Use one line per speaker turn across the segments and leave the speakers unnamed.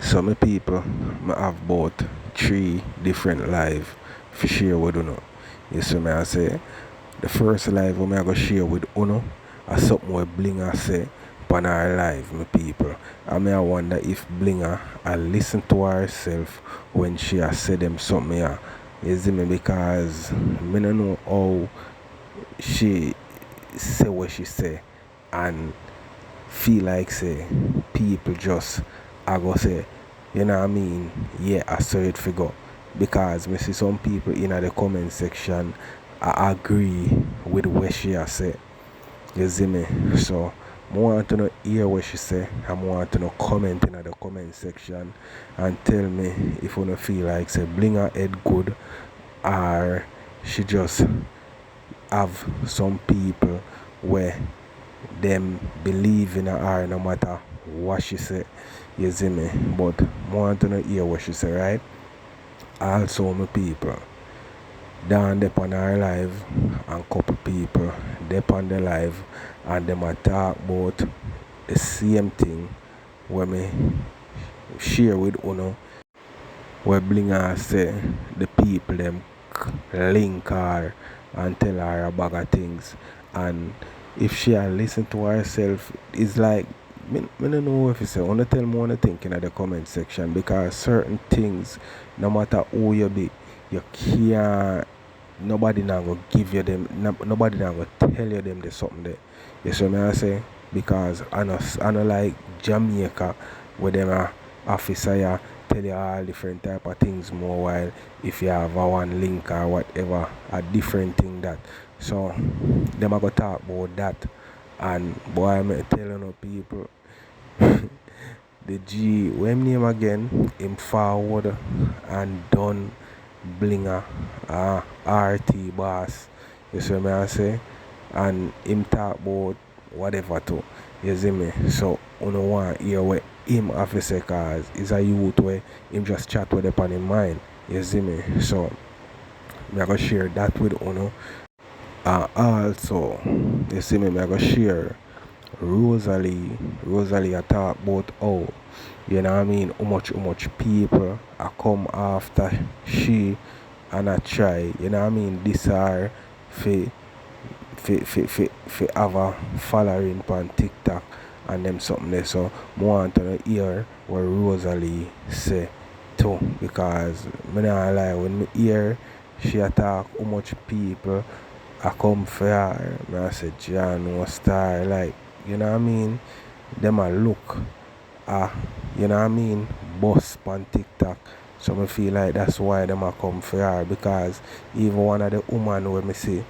So my people, I have about 3 different live to share with you. You see me I say the first live I go share with Uno is something where Blinga say on our live, my people. I wonder if Blinga I listen to herself when she has said them something here. You see me, because I don't know how she say what she say and feel like say people just I go say, you know what I mean, yeah, I saw it figure. Because me see some people in the comment section I agree with what she has said. You see me? So I want to know hear what she say. I want to know comment in the comment section and tell me if you don't feel like say bling her head good or she just have some people where them believe in her no matter what she say. You see me? But I want to know hear what she say, right? Also my people down there on our live and couple people they on the live and them a talk about the same thing where me share with Uno where Blinga say the people them link her and tell her a bag of things, and if she had listen to herself it's like me don't know if you say wanna tell me what you think in the comment section, because certain things no matter who you be you can't nobody now go give you them nobody now go tell you them there's something there. You see me I say? Because I know like Jamaica where them a officer ya tell you all different type of things more, while if you have a one link or whatever a different thing that, so them a go talk about that. And boy I'm telling you people the G what him name again him forward and done Blinga RT boss. You see me I say? And him talk about whatever too. You see me? So you don't want to hear what him have to say, cause he's a youth where him just chat with upon his mind. You see me? So I'm gonna share that with Uno. Also, you see me, I'm gonna share Rosalie. Rosalie I talk about how, you know what I mean, how much people are come after she and I try, you know what I mean, this are for have a following on TikTok and them something there. So I want to hear what Rosalie say too, because I not lie, when I hear she attack how much people I come for her, I say John no star, like, you know what I mean, them a look you know what I mean, boss on TikTok. So I feel like that's why them a come for her, because even one of the woman where me see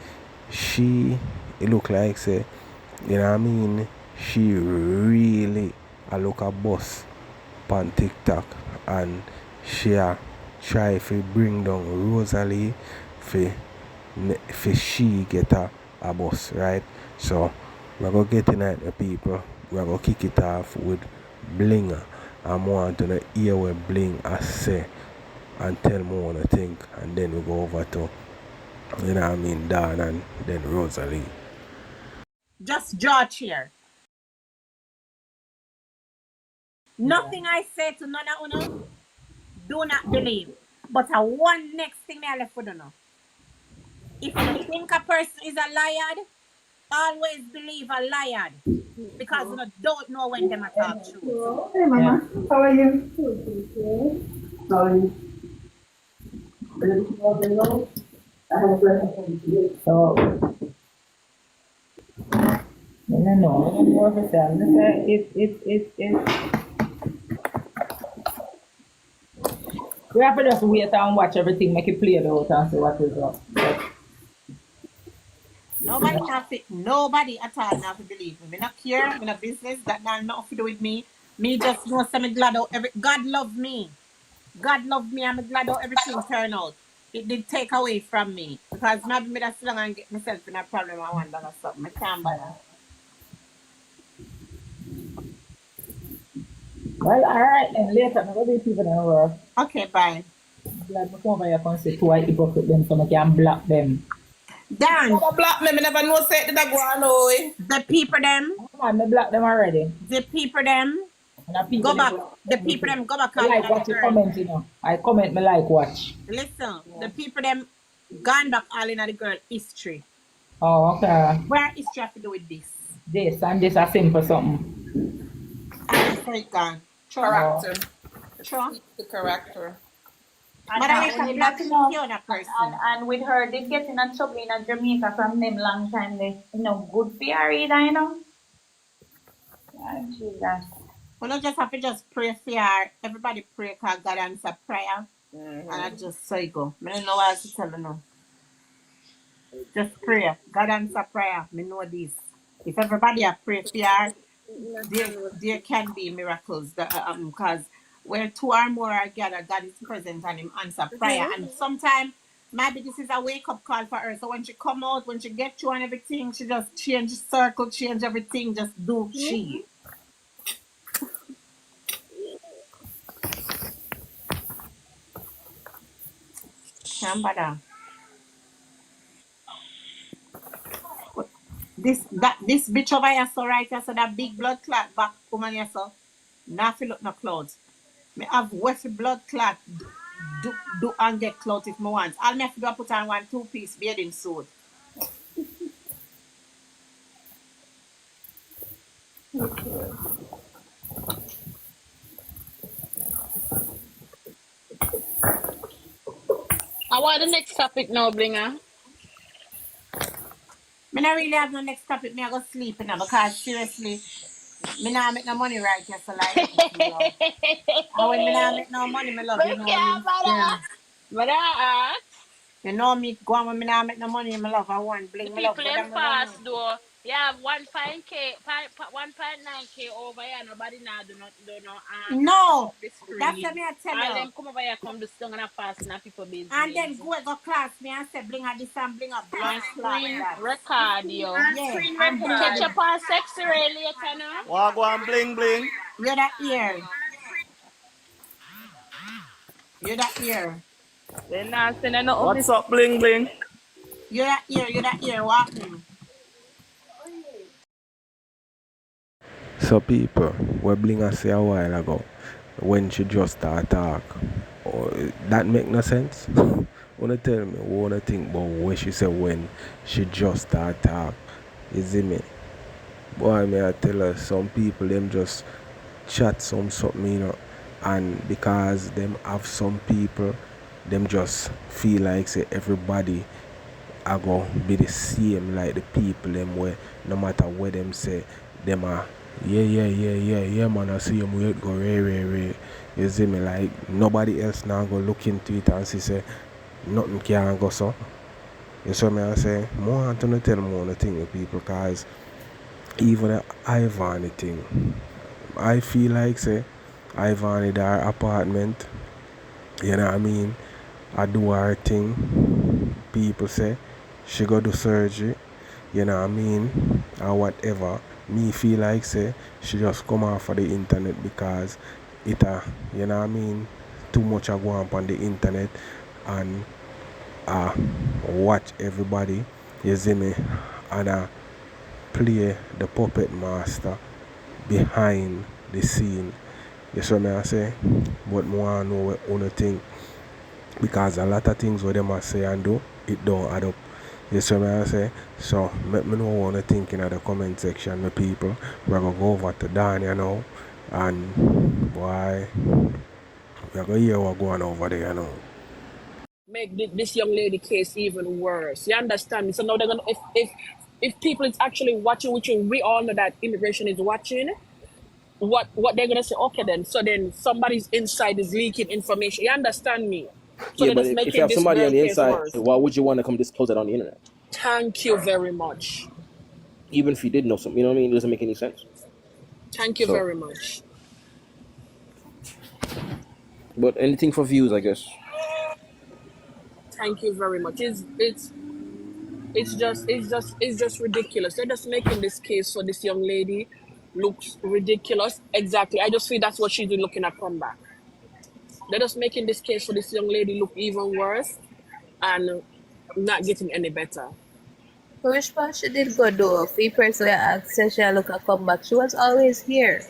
it look like say, you know what I mean, she really a look a boss on TikTok, and she a try to bring down Rosalie for she get a boss, right? So we're gonna get in at the people, we're gonna kick it off with Blinga. I'm want to hear what Bling I say and tell me what I think, and then we go over to, you know what I mean, Dan and then Rosalie.
Just judge here. Nothing I say to none of you do not believe. But one next thing I left for you know. If you think a person is a liar, always believe a liar. Because you don't know when them talk truth.
Hey Mama, how are you? How are you? I have a question for you. So, no, I don't know if it's we have to just wait and watch everything, make it play out and see what is up.
Nobody at all not to believe me. Me not care, me not business, that not nothing to do with me. Me just know say me glad out God love me. God love me, I'm glad how everything turned out. It did take away from me. Because maybe me that sit down and get myself in a problem I wonder or something. I can't bother.
Well, alright, and later, I'm going to be people in work.
Okay, bye.
Glad me come over here and say two hypocrite them so I can block them.
Dan,
Never block me, me never know say did I go on.
the people them,
Man, me block them already.
the people them,
And I people
go
them
back.
will
The
comment
people
too.
them go back
I
all in
like
the
what you
girl.
comment, you know. I comment me like watch.
Listen, the people them gone back all in the girl history.
Oh, okay.
Where history have to do with this?
This and this are simple something.
And so it gone. Sure.
Oh.
Character.
Sure.
The character.
And
Moderator,
when you
block
not know,
Fiona person.
and with her, they get in a trouble in a Jamaica from them long time. They, good PR either, Ah, Jesus.
We don't just have to just pray for her. Everybody pray because God answer prayer. And I
Mm-hmm.
just say go. I don't know what else to tell you now. Just pray. God answer prayer. Me know this. If everybody a pray for her, there can be miracles. Because where two or more are gathered, God is present and Him answer prayer. And sometimes maybe this is a wake up call for her. So when she come out, when she get you and everything, she just change circle, change everything, just do she. Can't bother. This bitch over here so right here, so that big blood clot back woman here so now fill up no clothes. Me have wet blood clot do and get clothes if me want. All me have to do is put on one 2-piece bathing suit.
I want the next topic now, Blinga.
Me not really have no next topic. Me I go sleep now because seriously, me not make no money right here so like love. And when me not make no money, me love
But
you know
yeah,
me. Then
but I ask
you know me go on when me not make no money, me love I want
the
bling me love
people
what
in
them don't know.
fast though. You have 1.9K over here. Nobody now do not come
No,
up this
that's
freely.
what me I tell
All
you.
them come over here come do song and a fast in a people
And
business.
then go class me and say bling a this and bling a blood
And
clot
screen
that.
record yo.
And
Yeah,
screen
and
Catch
record.
up on sexy ray later now.
Wagwan bling bling.
you're that ear. You're that ear.
Then now send no of
What's
this.
up bling bling?
You're that ear. You're that ear. What?
So people, what Blinga say a while ago, when she just start talk, oh, that make no sense. Wanna tell me, wanna think about what she said when she just start talk. You see me? Boy, may I tell her, some people them just chat something, and because them have some people, them just feel like say everybody are go be the same like the people them where no matter what them say, them are yeah man, I see them way go ray. You see me, like nobody else now go look into it and say nothing can go so. You see me I say more want to tell more the thing with people cause even the Ivan thing. I feel like say Ivan in her apartment, you know what I mean? I do her thing. People say she go do surgery, you know what I mean? Or whatever. Me feel like say she just come off of the internet because it you know what I mean? Too much I go on the internet and watch everybody, you see me, and play the puppet master behind the scene. You see me I say? But more I know what other thing because a lot of things what them a say and do, it don't add up. You see me I say? So let me know what you think in the comment section, my people. We're gonna go over to Dania now and boy, we're gonna hear what going over there now.
Make this young lady case even worse. You understand me? So now they're gonna if people is actually watching, which we all know that immigration is watching, what they're gonna say? Okay, then somebody's inside is leaking information. You understand me? So
Yeah,
they're
but
just
if you
making
have
this
somebody
girl
on the
case
inside,
worse.
why would you want to come disclose it on the internet?
Thank you very much.
Even if you did know something, you know what I mean? It doesn't make any sense.
Thank you
So,
very much.
but anything for views, I guess.
Thank you very much. It's just ridiculous. They're just making this case for this young lady looks ridiculous. Exactly. I just feel that's what she's been looking at comeback. They're just making this case for this young lady look even worse and not getting any better.
But which part she did go though? If the person asked said she look a comeback, she was always here.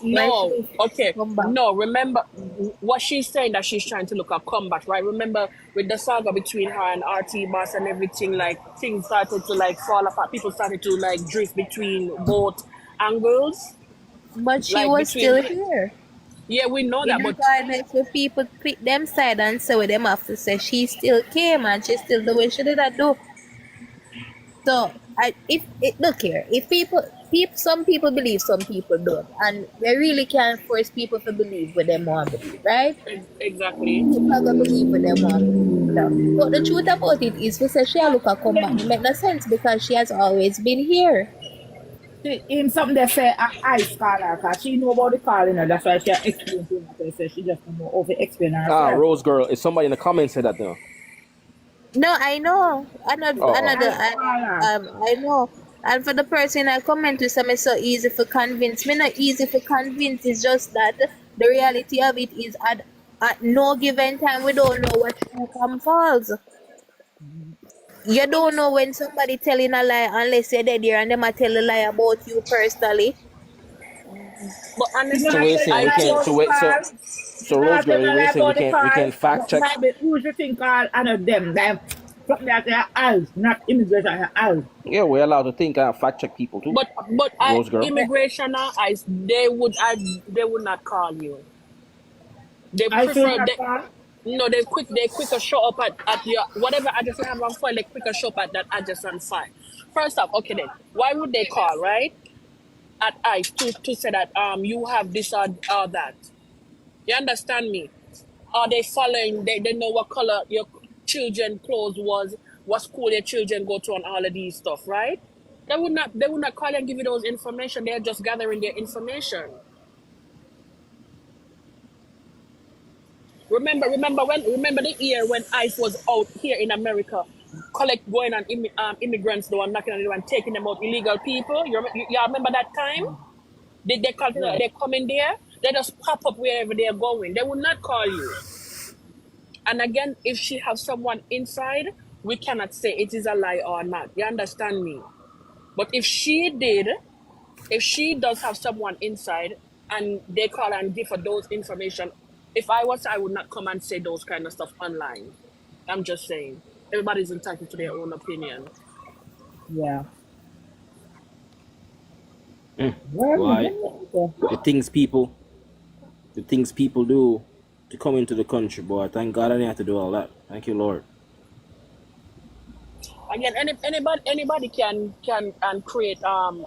Why she
No, okay.
come back?
No, remember what she's saying that she's trying to look at comeback, right? Remember with the saga between her and RT Boss and everything, like things started to like fall apart. People started to like drift between both angles,
But she
like
was
between.
still here.
Yeah, we know
In
that, but
regardless if people pick them side and say what them have to say, she still came and she still do what she did that do. So if it look here, if some people believe, some people don't, and they really can't force people to believe what they want to believe, right?
exactly.
People are gonna believe what they want to believe. But the truth about it is, we say she a look a come back. It make no sense because she has always been here.
In something they say I scholar, because she know about the calling her. That's why she explained to her. So she just know over explain herself.
Rose girl, is somebody in the comments said that though?
No, I know. Another,
I scholar.
I know. And for the person I comment to say, so easy for convince. Me not easy for convince. It's just that the reality of it is at no given time we don't know what true come false. You don't know when somebody telling a lie unless you're dead here and them a tell a lie about you personally.
But
She's
So
gonna
honestly,
we're
tell you
saying
I
we
lie
can't.
think
about
So
the
wait.
call.
So
She's gonna
Rose
tell
girl,
you
we're
lie
saying
about the
we
call.
can fact check.
Might be who's the thing called and of them. Them something that their eyes, not immigration her eyes.
Yeah, we're allowed to think and fact check people too.
but I
Rose girl.
immigration I they would not call you. They
I should
prefer
not
they
call.
no they quicker show up at your whatever address you have on file. They quicker show up at that address on file. First off, okay then, why would they call right at ICE to say that you have this or that? You understand me? Are they following? They know what color your children clothes was, what school your children go to, and all of these stuff, right? They would not call you and give you those information. They're just gathering their information. Remember the year when ICE was out here in America, going on immigrants door and knocking on the door and taking them out, illegal people. You remember that time? Did they call
Yeah.
they come in there? They just pop up wherever they're going. They will not call you. And again, if she has someone inside, we cannot say it is a lie or not. You understand me? But if she does have someone inside and they call and give her those information, if I was, I would not come and say those kind of stuff online. I'm just saying. Everybody's entitled to their own opinion.
Yeah.
Why? The things people do to come into the country, boy. Thank God I didn't have to do all that. Thank you, Lord.
Again, anybody can create a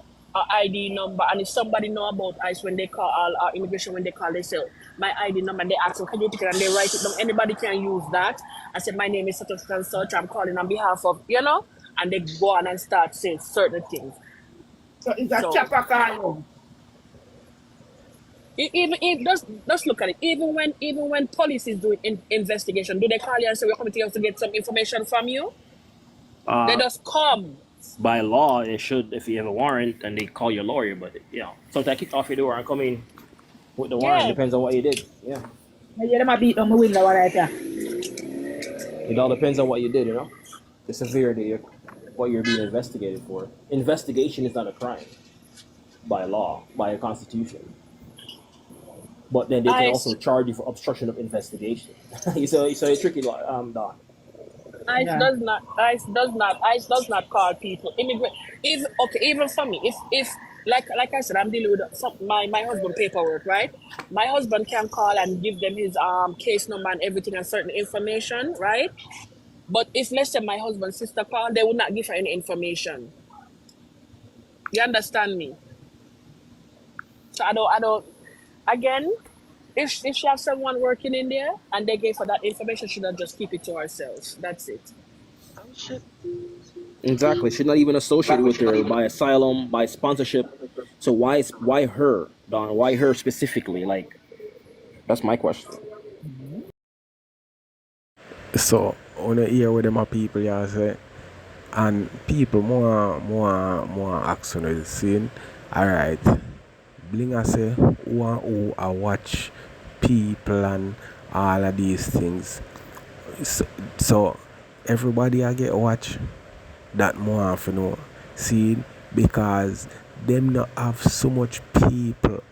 ID number, and if somebody know about ICE when they call immigration, when they call, they say my ID number, and they ask them, can you take it, and they write it down. Anybody can use that. I said my name is such and such. I'm calling on behalf of and they go on and start saying certain things.
So it's a
So
chopper call.
even just look at it. Even when police is doing investigation, do they call you and say we're coming to you to get some information from you? They just come.
By law, it should, if you have a warrant, and they call your lawyer. But sometimes kick off your door and come in with the warrant.
Yeah.
Depends on what you did. Yeah,
Yeah, them a beat on my window right there.
it all depends on what you did. The severity of what you're being investigated for. Investigation is not a crime by law, by a constitution. But then they can also charge you for obstruction of investigation. so it's tricky, Don.
ICE does not call people immigrant. Even for me, if like I said, I'm dealing with my husband paperwork, right? My husband can call and give them his case number and everything and certain information, right? But if let's say my husband's sister call, they will not give her any information. You understand me? So I don't. Again, if she has someone working in there and they gave her that information, she should just keep it to herself. That's it.
Exactly. Should not even associate with her by asylum, by sponsorship. So why her, Don? Why her specifically? Like, that's my question.
So on the hear with them a people you say, and people more action is saying, alright, Blinga say who I watch people and all of these things. So everybody I get watch that more for know. See, because them not have so much people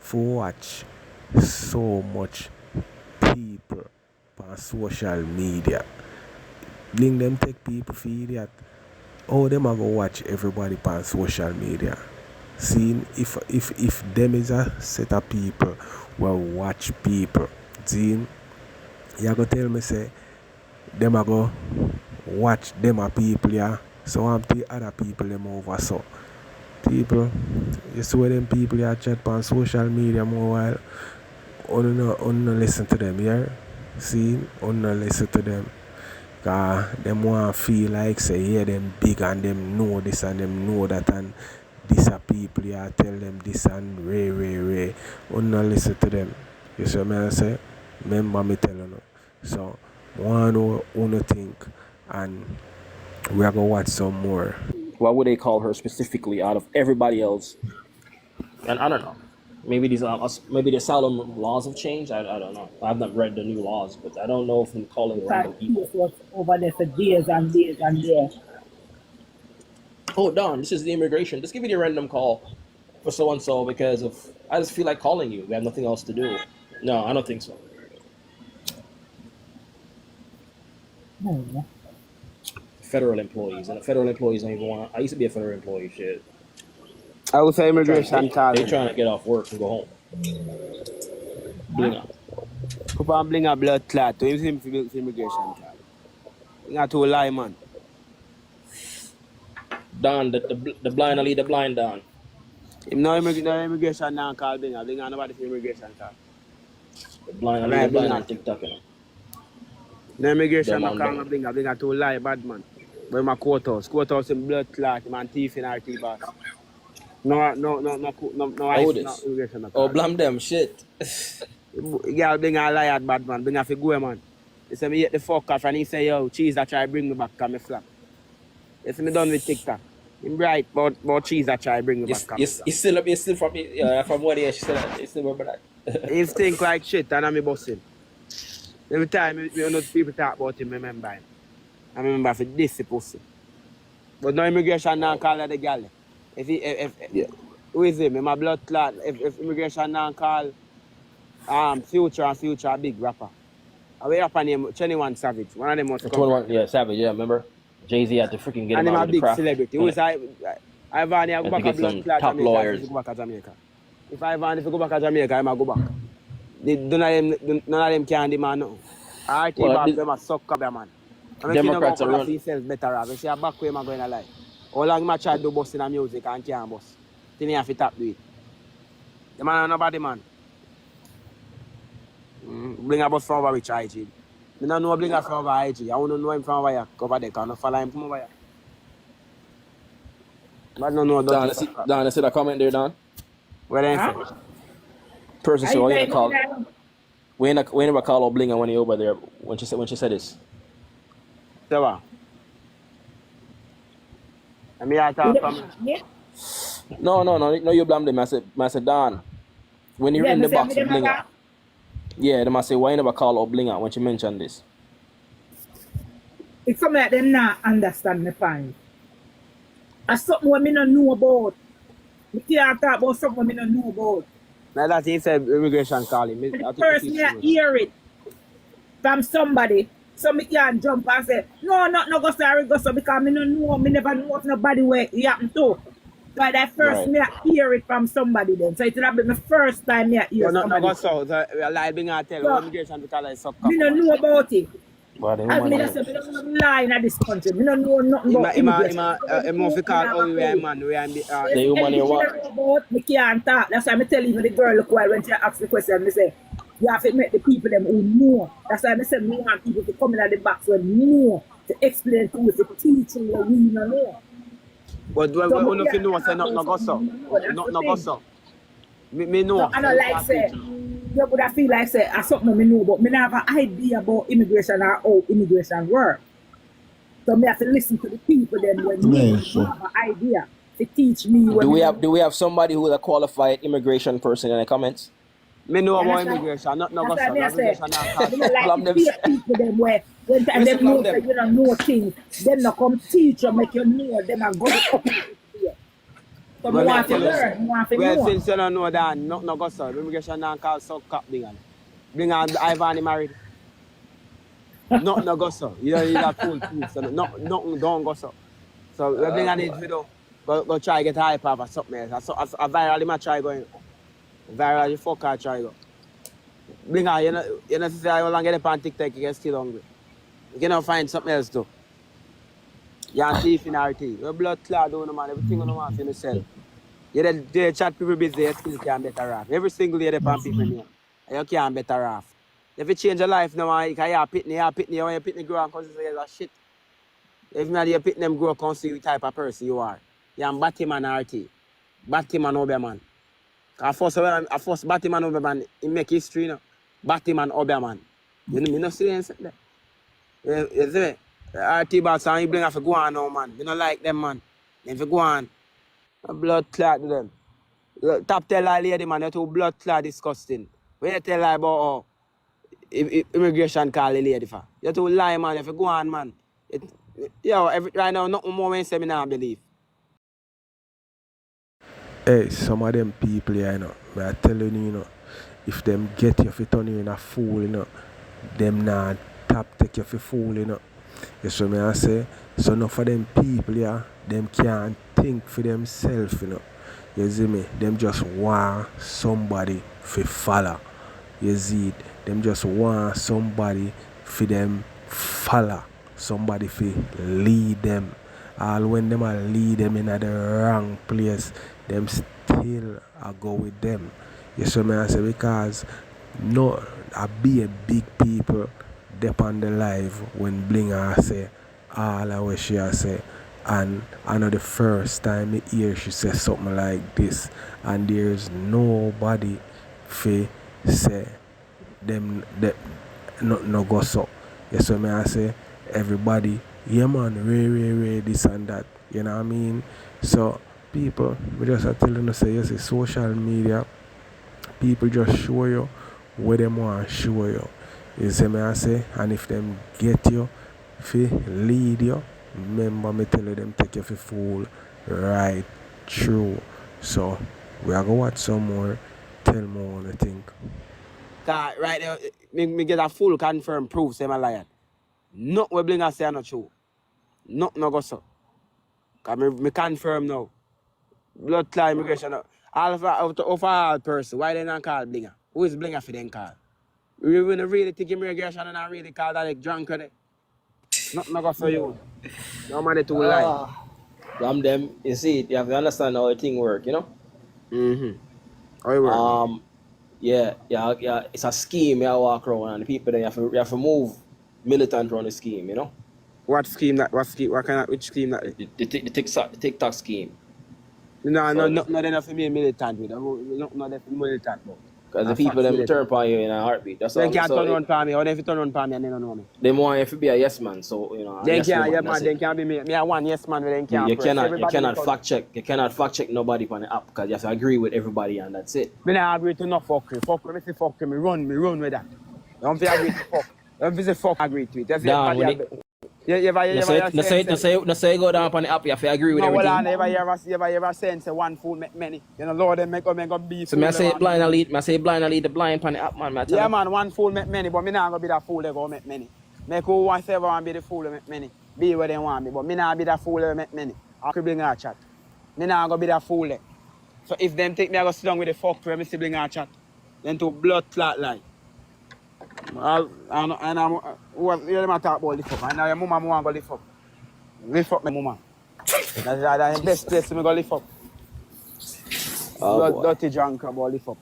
for watch so much people on social media. Bling them take people for idiot. How them a go watch everybody on social media? Seeing if them is a set of people will watch people. Seeing you go tell me say them a go watch them a people, yeah. So I'm the other people them over so. People, you see where them people you chat on social media more while. Only listen to them, yeah. See, only listen to them. Cause them want feel like say yeah them big and them know this and them know that and this are people you tell them this and ray. Only listen to them. You see what I say? Remember me telling you. So one who think and we are gonna watch some more.
Why would they call her specifically out of everybody else? And I don't know. Maybe maybe the asylum laws have changed. I don't know. I've not read the new laws, but I don't know if I'm calling random people.
It was over there for days and days and days.
Oh, Don, this is the immigration. Just give me the random call for so and so because I just feel like calling you. We have nothing else to do. No, I don't think so.
No.
Federal employees and federal employees don't even want. I used to be a federal employee. Shit.
I would say immigration call.
They trying to get off work and go home. Blinga.
Put on Blinga blood clot to him for immigration call. Blinga to lie, man.
Don, the blind lead the blind Don.
Him no immigration now call Blinga. Blinga nobody for immigration call.
The blind lead the blind on TikTok, you know.
No immigration no call Blinga. Blinga to lie, bad man. But my courthouse in blood clot, man thief in our tea box. No immigration no call.
Oh, blame them, shit.
Yeah, Blinga lie at bad man. Blinga fi go, man. He say me hit the fuck off and he say, yo, cheese that try bring me back cause me flap. You see me done with TikTok. I'm bright, but cheese that try bring me back.
You still from what age? You still remember that?
He think like shit and I'm bossing. Every time people talk about him, I remember him. I remember for this pussy. But no immigration now call the gal. Who is him? My blood clot. If immigration now call Future big rapper. I way up on him 21 Savage. One of them was
21, yeah, Savage, yeah, remember? Jay-Z had to freaking get him out of the craft.
And him a big celebrity. Who is Ivan go back to blood clot
top lawyers.
Go back to Jamaica. If Ivan go back to Jamaica, I go back. None of them can demand nothing. RT back them a suck up their man.
Democrats are
running. He better off. If you back where am I going to lie? How long am I try to do busting and music and can't bust? Then you have to tap do it. The man are nobody man. Blinga bus from over which IG. I don't know Blinga from over IG. I want to know him from over here. Cover there. Can I follow him from over here? But no,
Don, I see that comment there, Don.
What are you saying?
Person said, we call. We never call out Blinga when he over there. When she said this.
So what? I mean, I talk from.
No. You blame them. I said, Don. When you're in the box with Blinga. Yeah, they must say, why you never call out Blinga when she mentioned this?
It's something that they not understand the point. It's something what me don't know about. We can't talk about something we don't know about.
Now that he said immigration calling.
The person here hear it from somebody, so me can't jump and say, no go sorry, go so because me don't know, me never know if nobody where it happen to. But that first me hear it from somebody then. So it'll be my first time me hear somebody.
No, so lie being a tell immigration because I suck up.
Me don't know about it.
I
mean, I don't lie in this country. We don't know nothing about immigration.
I'm going to call we are man.
The human you want.
We can't talk. That's why I tell even the girl look while when she asks the question, I say, you have to make the people them who know. That's why I say, we want people to come in at the box when know, to explain to us, to teach you what we don't know.
But when you know, say not go so. Not go so. Me know.
I don't like say. You would have feel like say something me know, but me not have an idea about immigration or how immigration work. So me have to listen to the people then when me have an idea to teach me.
Do we have somebody who is a qualified immigration person in the comments?
Me know about immigration, not go so. Immigration
not like to people them where when time them know that you don't know things, them not come teach you, make you know them and go up. So
Well,
I
me I
want to
tell you,
learn, I want to
well,
know.
since you don't know that, no go so. Immigration now call so cop Blinga. Blinga and Ivan married. No go so. You don't need that full proof. So don't go so. So we Blinga needs video. Go try get hype off or something else. A viral him a try going. Viral you fuck I try go. Blinga, you know say how long get up on TikTok you get still hungry. You cannot find something else to. You're a thief in our tea. Your blood clot down man, everything on the man for yourself. You chat people busy, you still can't better off. Every single day they pan people name. And you can't better off. If you change your life now, you can have pitney, when you pitney grow and cause you say shit. If not you pitney them grow, can see what type of person you are. You're a Batman RT. Batman Oberman. Cause first Batman Oberman, he make history now. Batman Oberman. You know me no see anything there. You see me? RT boss and you bring off to go on now, man. You don't like them, man. If you go on, a blood clot to them. Top tell a lady, man, you're too blood clot disgusting. When you tell her about immigration call the lady for. You're too lie, man. If you go on, man. Right now, nothing more when you say me not believe.
Hey, some of them people here, you know, I telling you, you know, if them get you for turn you in a fool, you know, them not tap take you for fool, you know. You see me I say? So enough of them people here, them can't think for themselves, you know. You see me? Them just want somebody for follow. You see it? Them just want somebody for them follow. Somebody for lead them. All when them a lead them in the wrong place, them still a go with them. You see me I say? Because no I be a big people dep on the live when Blinga say all of what she a say, and I know the first time I hear she say something like this, and there's nobody fi say them that no go so. You see me I say? Everybody, yeah man, Ray, this and that. You know what I mean? So people, we just are telling you say, you see, social media, people just show you what them want to show you. You see me I say? And if them get you, fi lead you, remember me tell you them take you for fool right through. So we are gonna watch some more. Tell more what you think.
Right now, me get a full confirmed proof, say my liar. Nothing we Blinga say not true. Nothing no go so. Cause me confirm now. Blood clot immigration. All of all person, why they not call Blinga? Who is Blinga for them call? We wouldn't really think immigration and not really call that like drunk with it. Nothing no go so you. No man they too lie.
Them, you see, you have to understand how the thing work, you know?
How it work?
Yeah, it's a scheme you walk around and the people then you have to move militant around the scheme, you know?
What scheme that? What scheme? What kind of which scheme that?
The TikTok scheme.
No,
So,
nothing enough for me militant with. Nothing enough for militant, bro.
because the people them turn upon you in a heartbeat. That's
They
all.
can't
So
turn on for me. Or if you turn on for me and they don't know me.
they want you to be a yes man. So you know, a
They
yes
can't,
woman.
yeah,
That's
man. They
it.
can't be me. Me I one yes man, but they
You,
can't
you
press.
cannot
Everybody
fact check. You cannot fact check nobody on the app because you have to agree with everybody and that's it.
Me not agree to no fuckery. Fuck me say fuck me run with that. You don't feel agree to fuck. You don't feel say fuck agree to it. That's
Dan,
everybody
when
have
it
you ever
say you go down upon the app, you have to agree with
no, hold
everything.
on, ever saying say one fool make many. You know, Lord, them make go be
So
fool.
I say blind and lead the blind upon the app, man.
Yeah, man, one fool make many, but me not gonna be that fool that go make many. Make who wants ever want be the fool that make many. Be where they want me, but me not be that fool that make many. I could bring a chat. Me not gonna be that fool that. So if them think me I go sit down with the fuck to me sibling a chat, then to blood clot line. And I'm you them a talk about lift up. And now your mama want go lift up. Lift up my mama. That's the best place to me go lift up.
Oh
Blood
boy.
dirty drunk about lift up.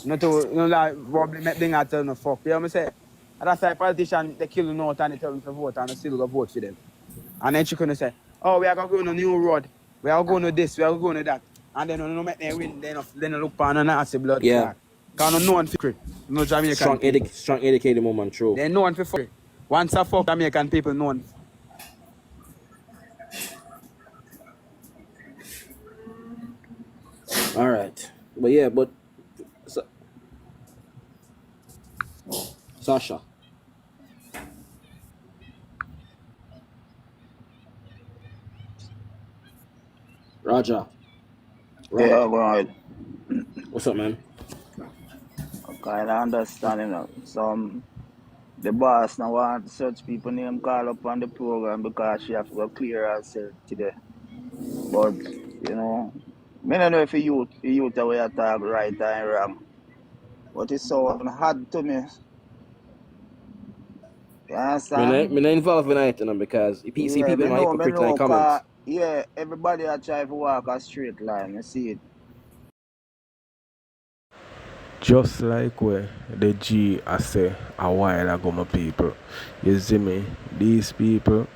Not to like probably make thing I tell no fuck. You know what I'm saying? And that's why politician they kill the note and they tell them to vote and they still go vote for them. And then she couldn't say, oh, we are going to go on a new road. We are going to this, we are going to that. And then no make them win, then look upon and I say blood
Yeah.
clot. Because no one for no Jamaican people.
Strong educated woman, true.
They no one for fuck. Once I fuck Jamaican people, no one.
All right. But yeah, Sasha. Raja. Right.
Yeah, go ahead.
What's up, man?
I kind of understand, you know. Some the boss now want such people name call up on the program because she have to go clear herself today. But you know, me don't know if the youth away attack right and wrong. But it sound hard to me. You understand?
Me not involved in it, you know, because if you see
Yeah,
people in my
me
hypocrite in the
know, cause
comments.
yeah, everybody a try to walk a straight line. You see it.
Just like where the G I say a while ago, my people. You see me? These people,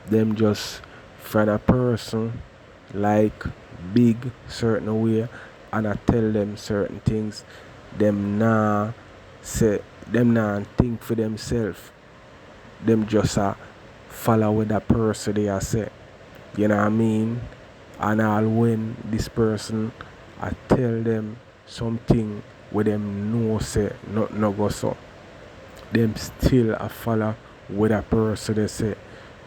them just find a person like big certain way and I tell them certain things. Them nah say them nah think for themselves. Them just follow with that person they are say. You know what I mean? And all when this person I tell them something where them know say not no go so. Them still a follow with a person they say.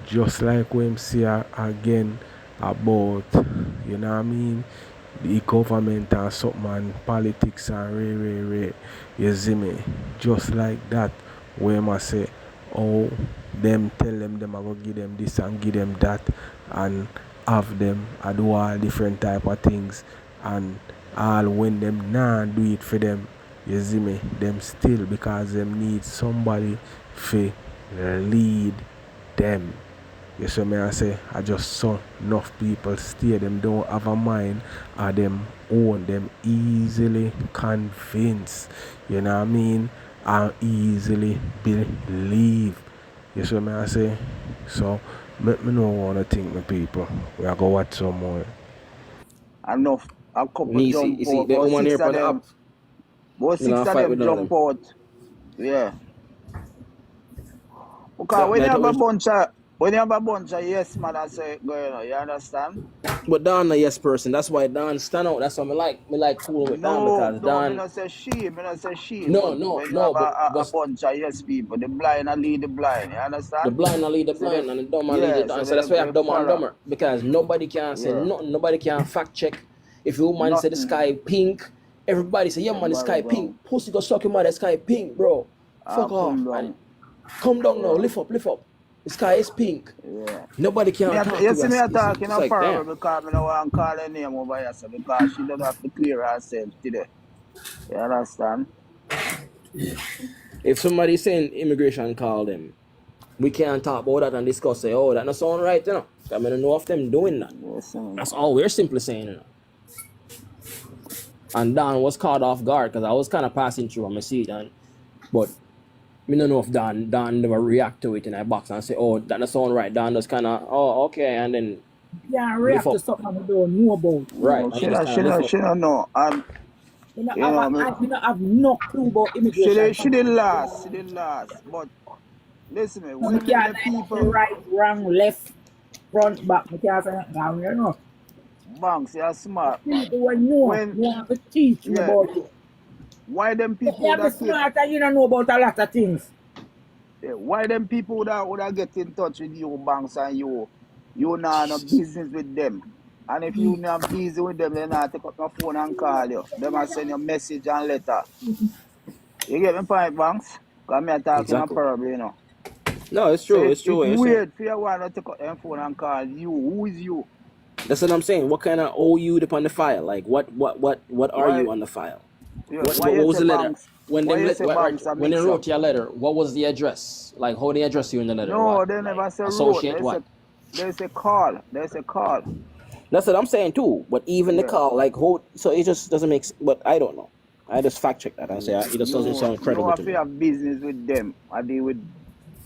Just like when see again about you know what I mean the government and something and politics and re. You see me? Just like that where I say oh them tell them I go give them this and give them that and have them I do all different type of things and all when them nah do it for them you see me them still because them need somebody to lead them. You see me I say I just saw enough people stay them don't have a mind or them own them easily convinced. You know what I mean? And easily believe. You see me I say? So me no wanna think my people. We are go watch some more.
Enough a couple
You
jump
see,
out,
the
but
woman
six
here
of
on the app,
them but
you know,
six
I
of
fight with
them
none of
jump
them.
out. Yeah. Because
That,
when you
that
have a
always,
bunch of yes man I say going on, you understand?
but Don a yes person. That's why Don stand out. That's why me like fooling with Don because
No, me
Don.
not say she, me not say she,
No,
but
no,
when you have
no. But
a bunch of yes people, the blind I lead the blind, you
the
understand?
blind and lead the
So they
blind, and the dumb and lead the
yeah,
dumb.
so
So that's why you
they
have dumb and
follow.
dumber because nobody can say
Yeah.
nothing. Nobody can fact check. If your woman say the
Nothing.
sky pink, everybody say yeah man the
Everybody
sky pink.
wrong.
Pussy go suck your mother the sky pink, bro.
I
Fuck off
come
and
down.
come down now.
Yeah.
Lift up, lift up. The sky is pink.
Yeah.
Nobody can talk
You
to
see me
us.
a talking
It's
a
like damn.
parable because I don't want to call her name over here, so because she don't have to clear herself today. You understand?
If somebody saying immigration call them, we can't talk about that and discuss say, oh, that not sound right, you know. I mean, I don't know of them doing that.
Yes,
That's all we're simply saying, you know. And Don was caught off guard because I was kind of passing through and I see it, and but me don't know if Don never react to it in a box and say, oh, that not sound right. Don just kind of, oh, okay, and then
You can't
lift
react to
up,
something we don't know about.
right,
no,
and he just kind of lift up.
she don't know. And
You know,
you know,
you know have no clue about immigration.
she did last, she did last. But listen me,
So I
when
can't
the
say
people
nothing right, wrong, left, front, back. I can't say nothing wrong, you know.
banks, you're
The
smart man.
people will know.
When
You have to teach me
yeah,
about it.
why them people
Yeah,
would
I'm
have keep
smart and you don't know about a lot of things.
yeah, why them people would have get in touch with you banks and you not no business with them. And if you not busy with them, they not take up my phone and call you. They must send you message and letter. You get me point, banks? Because me talking a
Exactly.
parable, you know.
No, it's
So
true. It's true
it's
what you're saying.
weird for you want to take up them phone and call you. Who is you?
That's what I'm saying. What kind of OU upon the file? Like what are
Why
you on the file?
yeah,
What
why
what
you
was
say
the letter?
banks? Why you say banks are
When they
mix up?
wrote your letter, what was the address? Like how they address you in the letter?
No,
What?
they
Like
never say road.
associate what?
They say call. They say call.
That's what I'm saying too. But even the
Yeah.
call, like who? So it just doesn't make. But I don't know. I just fact check that and say it just doesn't sound
You
credible to
have to
me.
have business with them. I deal with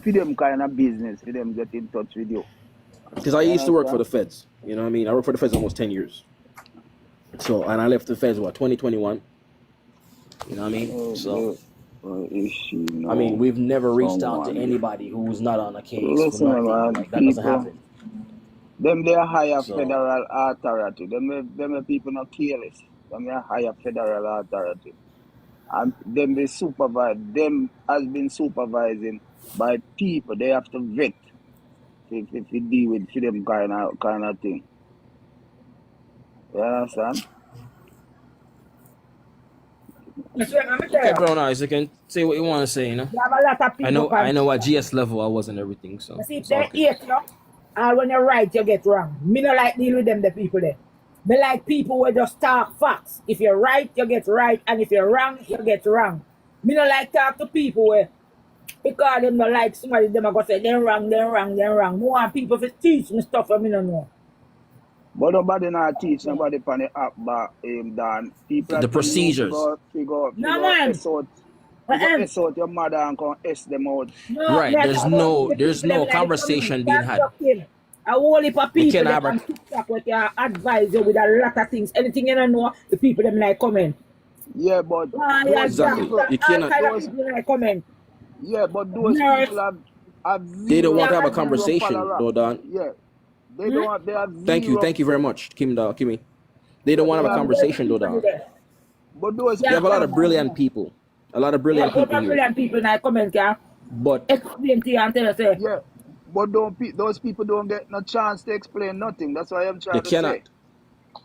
for them kind of business, for them get in touch with you.
Because I
You
used to work for
understand?
the feds. You know what I mean? I worked for the feds almost 10 years. So and I left the feds 2021. You know what I mean? So
Is she
I mean
know
we've never reached out to
someone?
anybody who's not on a case for
Listen,
nothing.
man,
Like that doesn't
people,
happen.
them they higher
So
federal authority. Them people not careless. Them they higher federal authority. And them they supervise. Them has been supervising by people. They have to vet if you deal with for them kind of thing. You understand?
That's what I'm
Okay,
telling you.
Brown Eyes, you can say what you want to say, you know.
You have a lot of people
I
can
know at GS level I wasn't everything, so
see if
it's all
they
good.
hate you, and when you're right, you get wrong. Me no like deal with them, the people there. Me like people who just talk facts. If you're right, you get right, and if you're wrong, you get wrong. Me no like talk to people where because them no like somebody them are gonna say them wrong, them wrong, them wrong. Me want people to teach me stuff and me no know.
But nobody not teach nobody on the app but Dan. People are
The
telling you
procedures.
No man.
S out your mother and come S them out.
No,
Right.
me I talk about the
There's
people them
no
in the community.
conversation being
That's
had.
talking. A whole heap of
You
people
can
them
have a
on TikTok what can advise you with a lot of things. Anything you don't know, the people them like comment.
Yeah, but
Yeah,
those
exactly.
people
all
You cannot
kind of
those
people like comment.
yeah, but those
Nurse,
people have
they don't want
zero
to have a
yeah,
conversation,
follower.
though, Don.
Yeah. They
hmm?
don't have they have
Thank you.
zero
Thank you very much, Kimmy. They
yeah,
don't want
they
to have a
have
conversation, though,
People do
Don.
that.
but those
We
Yeah,
have a
people
lot
have
of brilliant people. A lot of
yeah,
brilliant
but
people
a
here.
million people in the comment can
But
explain to you and tell you say,
yeah. But those people don't get no chance to explain nothing. That's what I'm
they
trying to say.
cannot.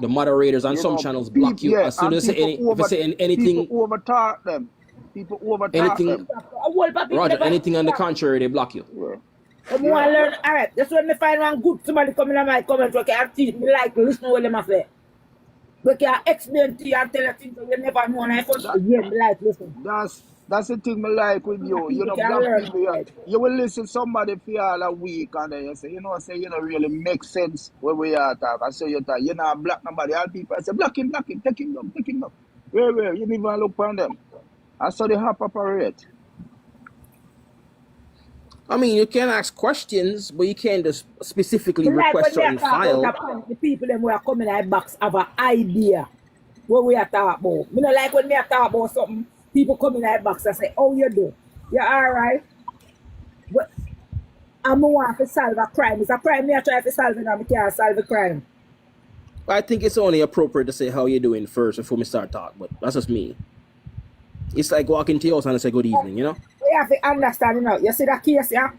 The moderators on
You
some
know,
channels block
people
you
yeah,
as soon
and
as they say if you say
people
anything,
overtalk them. People overtalk
anything,
them.
a whole heap of people
Roger,
never
anything on the
talk.
contrary, they block you.
Yeah.
But I want
Yeah.
to learn, all right, that's when me find one good somebody coming in my comment, okay, I teach me like listen to what them say. But can explain to you and tell you things that you never know and I first
That
yeah, me like listen.
that's the thing me like with
Some
you. You
people
know,
can
black
learn
people,
from it.
you will listen to somebody for all a week and then you say, you know, really make sense when we are talk. I say you talk, you know, black nobody. All people I say, block him, take him down, take him down. Where, you didn't even look on them. I saw the hop operate.
I mean, you can ask questions, but you can't just specifically
Me like
request
when we are
certain
talk about
file.
a point, the people them who are coming in our box have an idea what we are talk about. Me not like when we are talk about something, people come in our box and say, oh you do? Yeah, alright. But I'm want to solve a crime. It's a crime me I try to solve it and I can't solve a crime.
I think it's only appropriate to say how you doing first before we start talk, but that's just me. It's like walking to your house and say good evening, you know?
We have to understand, you know. You see that case, yeah?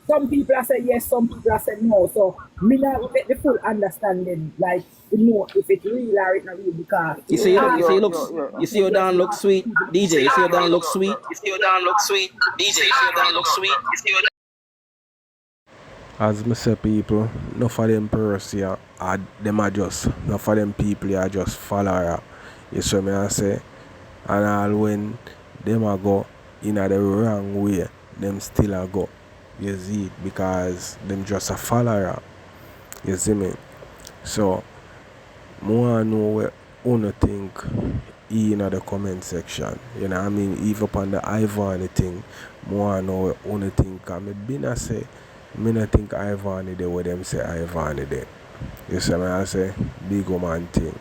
Some people are saying yes, some people are saying no. So, me not get the full understanding, like, you know, if it's real or it's not real, because
You see how Dan looks sweet, DJ. You see how Dan looks sweet.
As me say people, enough of them person are them are just enough of them people are just follower. You see me I say? And all when them a go in the wrong way, them still a go. You see it because them just a follower. You see me? So more know what you think in the comment section. You know what I mean? Even upon the Ivan thing, more know what you think. I mean, been say, me not think Ivan is there what them say Ivan is there. You see me I say? Big woman thing.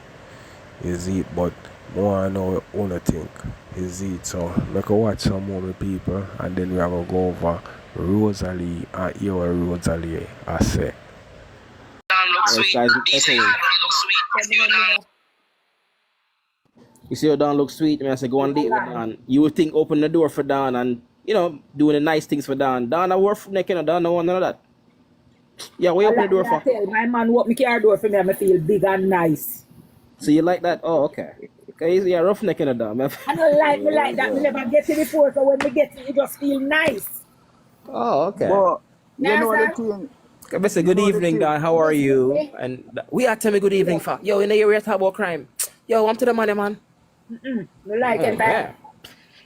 Is it? But more know what you think. Is it? So make a watch some more people and then we are going to go over Rosealee and hear what Rosealee I say.
Guys, echoing. You see how Dan looks sweet? I say go on date with Dan. You would think open the door for Dan and, you know, doing the nice things for Dan. Dan, I work for neck, you know, Dan, no one, none of that. Yeah, we open the door for.
My man open my car door for me and I feel big and nice.
So you like that? Oh, okay. Okay, yeah, roughneck in the Dan.
I don't like me like that. Me never get to the port, so when we get it, it just feel nice.
Oh, okay.
But you
Yes,
know the
sir.
thing.
I say good evening, Dan. How are you? And we are telling me good evening for. Yo, in the area talk about crime. Yo, I'm to the money, man.
Me like it.
Yeah.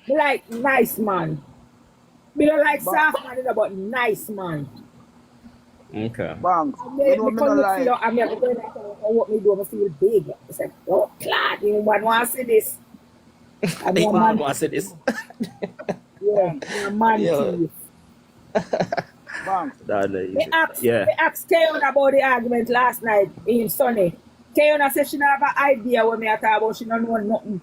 Me like nice man. Me don't like
But
soft man, but nice man.
Okay.
Banks,
Me
me
come
not
look for you
like
and me have to go in and what me do, I feel big. It's like, oh, glad you man want to see this. I'm a man.
I said this.
Yeah, I'm a man
Yeah.
thief.
Banks.
Me asked Kayon about the argument last night in Sunny. Kayon said she don't have an idea what me talk about. She don't know nothing.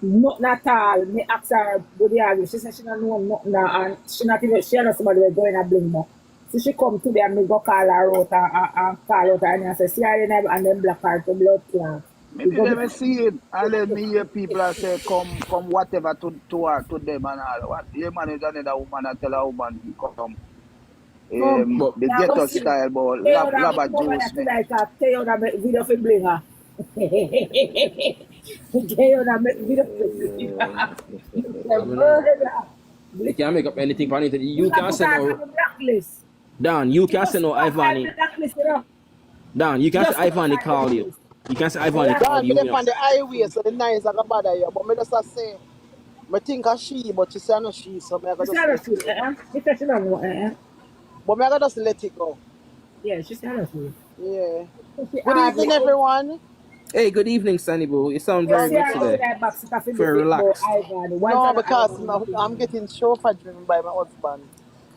Nothing at all. Me asked her about the argument. She said she don't know nothing and she not even she know somebody was going to Blinga. So she come today and me go call her out and call out her and I say, see her in and then black her to blood clot.
Maybe let me see it and let me hear people that say come whatever to her, to them and all. What the man is another woman that tell a woman to come. The ghetto style but lava juice me.
Like a Kayon video for Blinga. Okay, on a make video.
You can't make up anything for anything.
You
You
got
can't
put
say
her
no.
on the blacklist.
Dan, you
She
can't say
just
no
put her on
Ivani.
the blacklist, you know.
Dan, you
She
can't say
just put her
Ivani
on the
call you.
blacklist.
You can't say
So
Ivani
yeah,
call
Dan, me
you,
dey
you know.
on the highway, so the noise I can bother you. But me just a say, me think a she, but she say no she, so me I
she
gotta just
said
let
us
it
food,
go.
Because she don't know,
But me I gotta just let it go.
Yeah, she said us food.
Yeah.
So she
Good
hardly
evening,
out.
everyone.
Hey, good evening, Sunny Boo. You sound
You
very
see
good
her
Hello.
sit
today.
there back, sit off a
Very
bit more
relaxed.
Ivan. Why is
No,
that
because
Ivan nothing?
I'm getting chauffeur driven by my husband.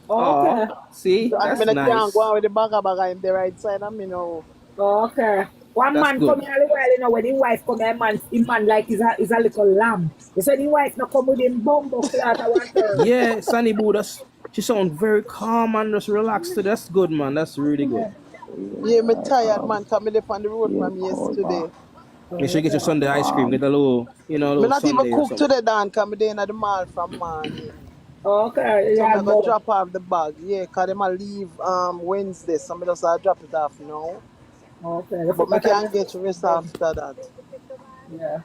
Oh,
Okay.
see,
So and
that's
me not can't go
nice.
on with the baga in the right side and me know.
Okay. One
That's
man come
good.
here a little while, you know, when his wife come here, man like is a little lamb. He said his wife not come with him bumbo cloth at one turn.
Yeah, Sunny Boo, she sound very calm and just relaxed. That's good, man. That's really good.
Yeah, me
Yeah,
tired man, cause me left on the road
yeah,
from
cold, man.
yesterday.
Make sure you get your
Okay.
Sunday ice cream. Get a little, a
Me
little
not even
Sunday or
cook
something.
today, Dan, cause me dey in the mall from morning.
Okay,
So
yeah,
me I go
more.
drop off the bag. Yeah, cause them a leave Wednesday, so me just drop it off now.
Okay, you
But me
forgot
can
to
get rest
them.
after that.
Yeah.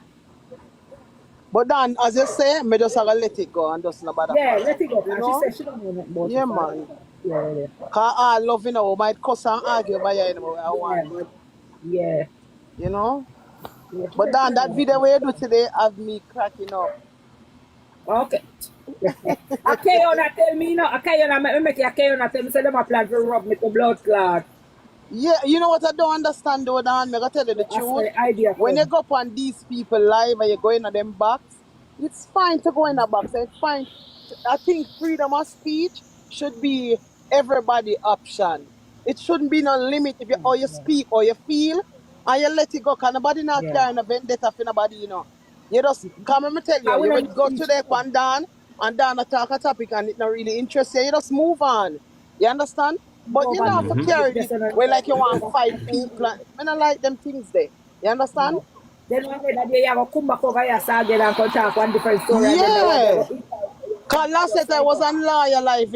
But Dan, as you say, me just gotta let it go and just no bother
Yeah,
follow.
let it go.
You
And she
know?
said she don't know nothing about it.
Yeah,
So
man.
yeah, yeah.
Cause I love, might cuss and argue over here anyway. I
Yeah,
want.
but yeah.
You know?
Yeah, she
But
said she
Dan,
don't
that
know
video
nothing.
where you do today have me cracking up.
Okay. Okay, you not tell me, okay, you not make you okay, you not tell me, say them a plan to rub me to blood clot.
Yeah, you know what I don't understand though, Dan? I gotta tell you the
That's
truth.
where the idea
When you
come.
go up on these people live and you go in them box, it's fine to go in a box. It's fine. I think freedom of speech should be everybody option. It shouldn't be no limit if you or you
Yeah.
speak or you feel and you let it go. Cause nobody not
Yeah.
carrying a vendetta for nobody. You just come and me tell you,
Cause we
you
don't
would
know
go to
each
the
other.
one down and down attack a topic and it not really interest you. You just move on. You understand? But you
Nobody
don't have to
Mm-hmm.
carry
just
this
on
where like you want
each
fight
other.
people. I don't like them things there. You understand?
No. Then one day that day you go come back over here so again and come talk one different story again. That one day
Yeah.
go
Cause last night I was on lawyer life.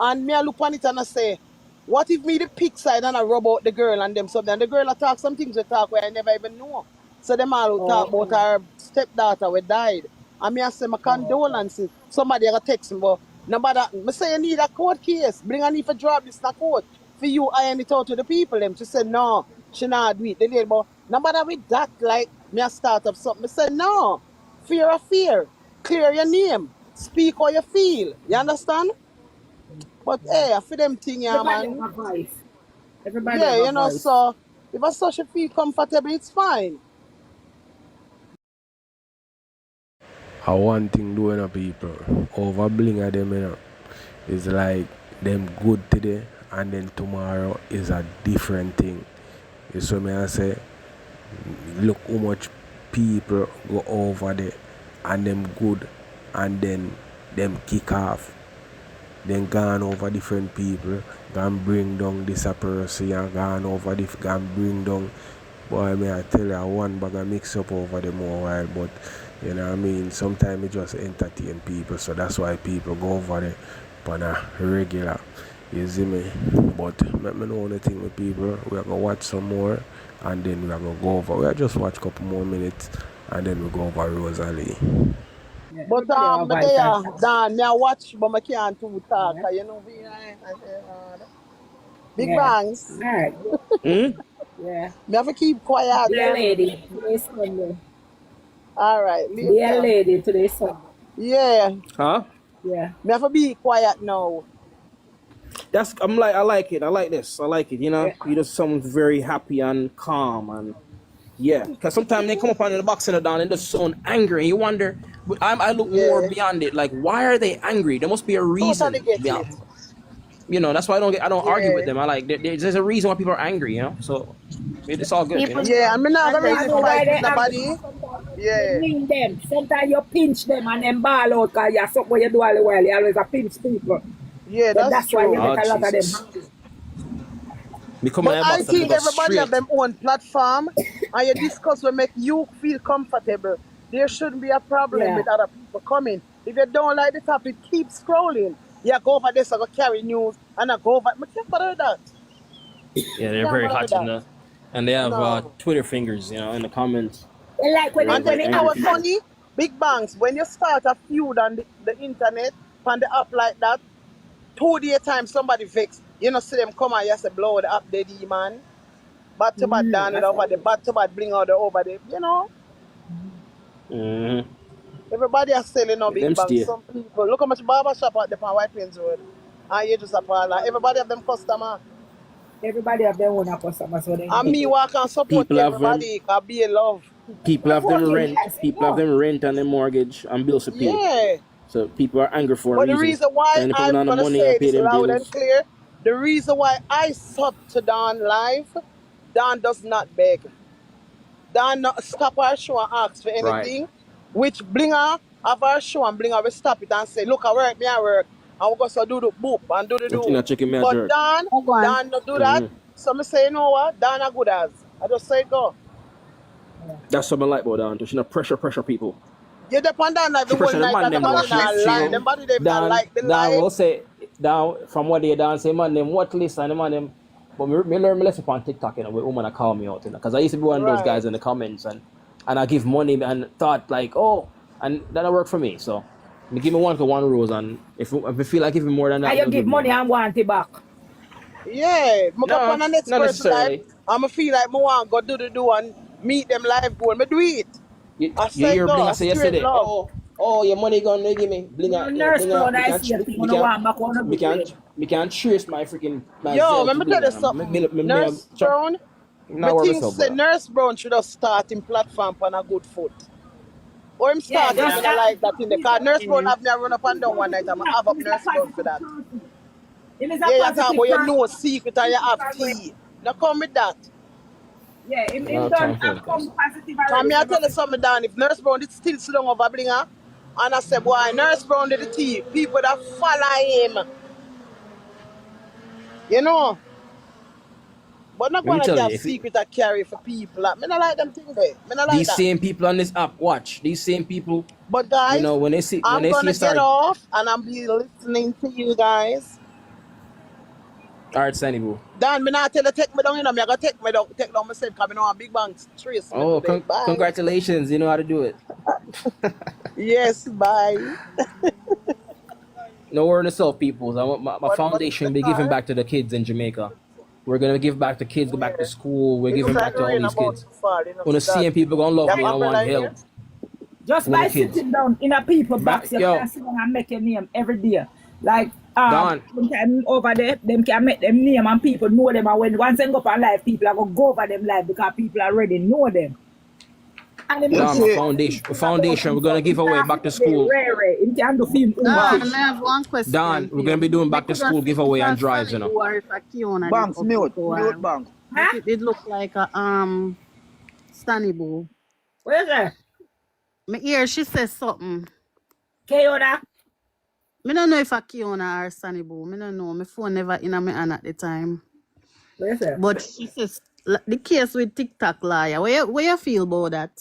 And me I look on it and I say, what if me the pick side and I rub out the girl and them something? And the girl I talk some things we talk where I never even know. So them all talk about
okay.
her stepdaughter who died. And me I say my
Okay.
condolences. Somebody I text me, but nobody me say you need a court case. Bring a need for drop this in a court. For you iron it out to the people. Them. She said no, she not do it. They did, but nobody with that like me I start up something. I said no. Fear of fear. Clear your name. Speak how you feel. You understand? But
Yeah.
hey, I feel them thing, yeah,
Everybody
man.
have a voice. Everybody
Yeah,
have a voice.
so if a social feel comfortable, it's fine.
One thing doing people over Blinga them, is like them good today and then tomorrow is a different thing. You see me I say, look how much people go over there and them good and then them kick off. Then gone over different people, gone bring down this a person and gone over gone bring down. Boy, may I tell you, one bag of mix up over them a while, but you know what I mean, sometimes it just entertain people, so that's why people go over there on a regular. You see me? But let me know the thing with people. We are gonna watch some more and then we are gonna go over. We'll just watch a couple more minutes and then we go over Rosalie.
Yeah,
But
everybody have a
me
voice.
there, Dan, me I watch, but I can't too talk.
Yeah.
Big
Yeah.
bangs.
All right.
Mm?
Yeah.
Me have to keep quiet.
Dear lady, today's Sunday.
All right,
Dear
later.
lady, today's Sunday.
Yeah,
Huh?
Yeah.
me have to be quiet now.
I like it. I like this. I like it.
Yeah.
You just sound very happy and calm and yeah. Because sometimes they come up on the box and down and just sound angry and you wonder. I look more
Yeah,
beyond it. Like, why are they angry? There must be a
totally
reason.
get
Yeah.
it.
That's why I don't argue with
Yeah,
them. I like there's a reason why people are angry. So it's all good.
People
yeah, and me not gonna
I
really
understand.
know why
fight
they
with
angry.
nobody.
Because sometimes you
Yeah,
ring them. Sometimes you pinch them and then ball out because you're something you do all the while. You always a pinch people.
yeah,
Then
that's
that's why you
true.
make
Oh
a lot of them
Jesus.
happy.
Me come in
But
the
I
box and me
think
go
everybody have
straight.
them own platform and you discuss what make you feel comfortable. There shouldn't be a problem
Yeah.
with other people coming. If you don't like the topic, keep scrolling. Yeah, go over this, I go carry news and I go over. I can't bother that.
Yeah,
I
they're
can't
very
bother
hot
that.
and they have
No.
Twitter fingers, in the comments.
And like when
Raise
it,
the
when
And
it
you know
angry
what's
happens,
people.
funny? Big banks, when you start a feud on the internet, on the app like that, 2 day time somebody vex. You know, see them come and you say blow the app dead, man. Bad to bad down it
that's
over
how
the
it
bad to bad bling out the over the, you know.
Mm-hmm.
Everybody are selling no
Let
big
them
banks.
stay.
Some people look how much barber shop out there on White Plains Road. And you just a parlor. Everybody have them customer.
everybody have their own customers, so they
And
get
me
it.
walk and support
People have them.
everybody. Cause be a love.
People have them
Supporting,
rent.
yes, I
People have
know.
them rent and their mortgage and bills to pay.
Yeah.
So people are angry for a
But the
reason.
reason why
Trying to put
I'm
on the
gonna
money and
say
pay
this
them
loud and
bills.
clear, the reason why I sub to Don live, Don does not beg. Don not stop our show and ask for
Right.
anything. Which Blinga have our show and Blinga will stop it and say, look, I work, me I work. And we're going to do the boop and do the
And
do.
not checking me a
But
jerk.
Don,
Oh, go on.
Don not do that.
Mm-hmm.
So I say, you know what? Don are good as. I just say go.
That's something like about down to. She not pressure people.
Get up and down like
She
the whole
pressure the
night
man
and
them
nobody
though.
not line.
She
Nobody them not
down
like the
down
live.
will say down from what they down say man them what list and the man them. But me learn me lesson on TikTok, you know, where woman call me out, you know, because I used to be one of those
Right.
guys in the comments and I give money and thought like, oh, and that work for me. So me give me one rose, and if I feel like giving more than that,
And
me
you
don't
give
give more.
money and want it back.
Yeah, I go
No,
on the next
not
person live.
necessarily.
I'ma feel like I want go do the do and meet them live goal. Me do it.
You
I
you
say
hear
go,
Blinga
I
say
straight
yesterday,
love.
oh, your money gonna give me
No
Blinga,
nurse
Blinga,
brown, I see a thing on the one back on a
me
good way.
can't me can't trace my freaking my
Yo,
Zelle
let
to
me tell you
Blinga.
something. Nurse
Chop.
Brown, me
Now worry
think
myself,
say
brother.
Nurse Brown should have start in platform on a good foot. Or him
Yeah,
start him,
just
I
Yeah.
don't like that in the car. Nurse Brown
Yeah.
have me a run up and down one night. I'm have up
him is a
Nurse Brown for
positive
that.
person. Him is a
Yeah, you talk
positive
about your
person.
know secret and you have tea. Now come with that.
Yeah,
I don't
him
have
done
time for
have
them things.
come positive
Come
already.
me
So
I
no
tell you
fit
something, Dan. If Nurse Brown did still sit down over Blinga, and I say, boy, Nurse Brown did the tea, people that follow him, you know. But not
Let me
gonna
tell
give
you, if it,
secret I carry for people. Me not like them thing there. Me not like
these
that.
same people on this app, watch these same people.
But
You
guys,
know when
I'm
they see you
gonna get
start.
off and I'm be listening to you guys.
All right, Sandy boo.
Dan, me not tell you take me down, you know, me I gotta take down myself because me know a big banks trace me
Oh,
today. Bye.
congratulations! You know how to do it.
Yes, bye.
No worry yourself, people. I want my
But in the
foundation be giving
car,
back to the kids in Jamaica. We're gonna give back to kids, go back to
yeah.
school. We're
It look
giving
like
back
the
to all
rain
these
about
kids.
to fall, you know,
When
so
the
that.
seeing people gonna
You
love
have
me and want
umbrella in here?
help.
just
When the
by
kids
sitting down in a people
back,
box, you
yo,
can sit down and make your name every day. Like
Don,
them can over there, them can make them name and people know them. And when once they go up on live, people are gonna go over them live because people already know them. And him
You
not
Don,
do
my
see,
something
foundation,
different about
foundation. We're
himself.
gonna
He
give away
can't
back
fit
to
up there
school.
rare. He can do film
Dan,
over.
I have one
Don,
question for
we're gonna
you.
be doing
Me
back to
could have
school
see if
giveaway
a
and drives.
Sunny
You know.
or if a Kiona did
Banks,
update
mute,
a
mute
while.
Banks.
But
Huh?
it did look like a Sunny Boo.
Where's that?
Me hear she says something.
Keona?
Me don't know if a Kiona or Sunny Boo. Me don't know. My phone never in my hand at the time.
Where's that?
But she says the case with TikTok liar. Where you feel about that?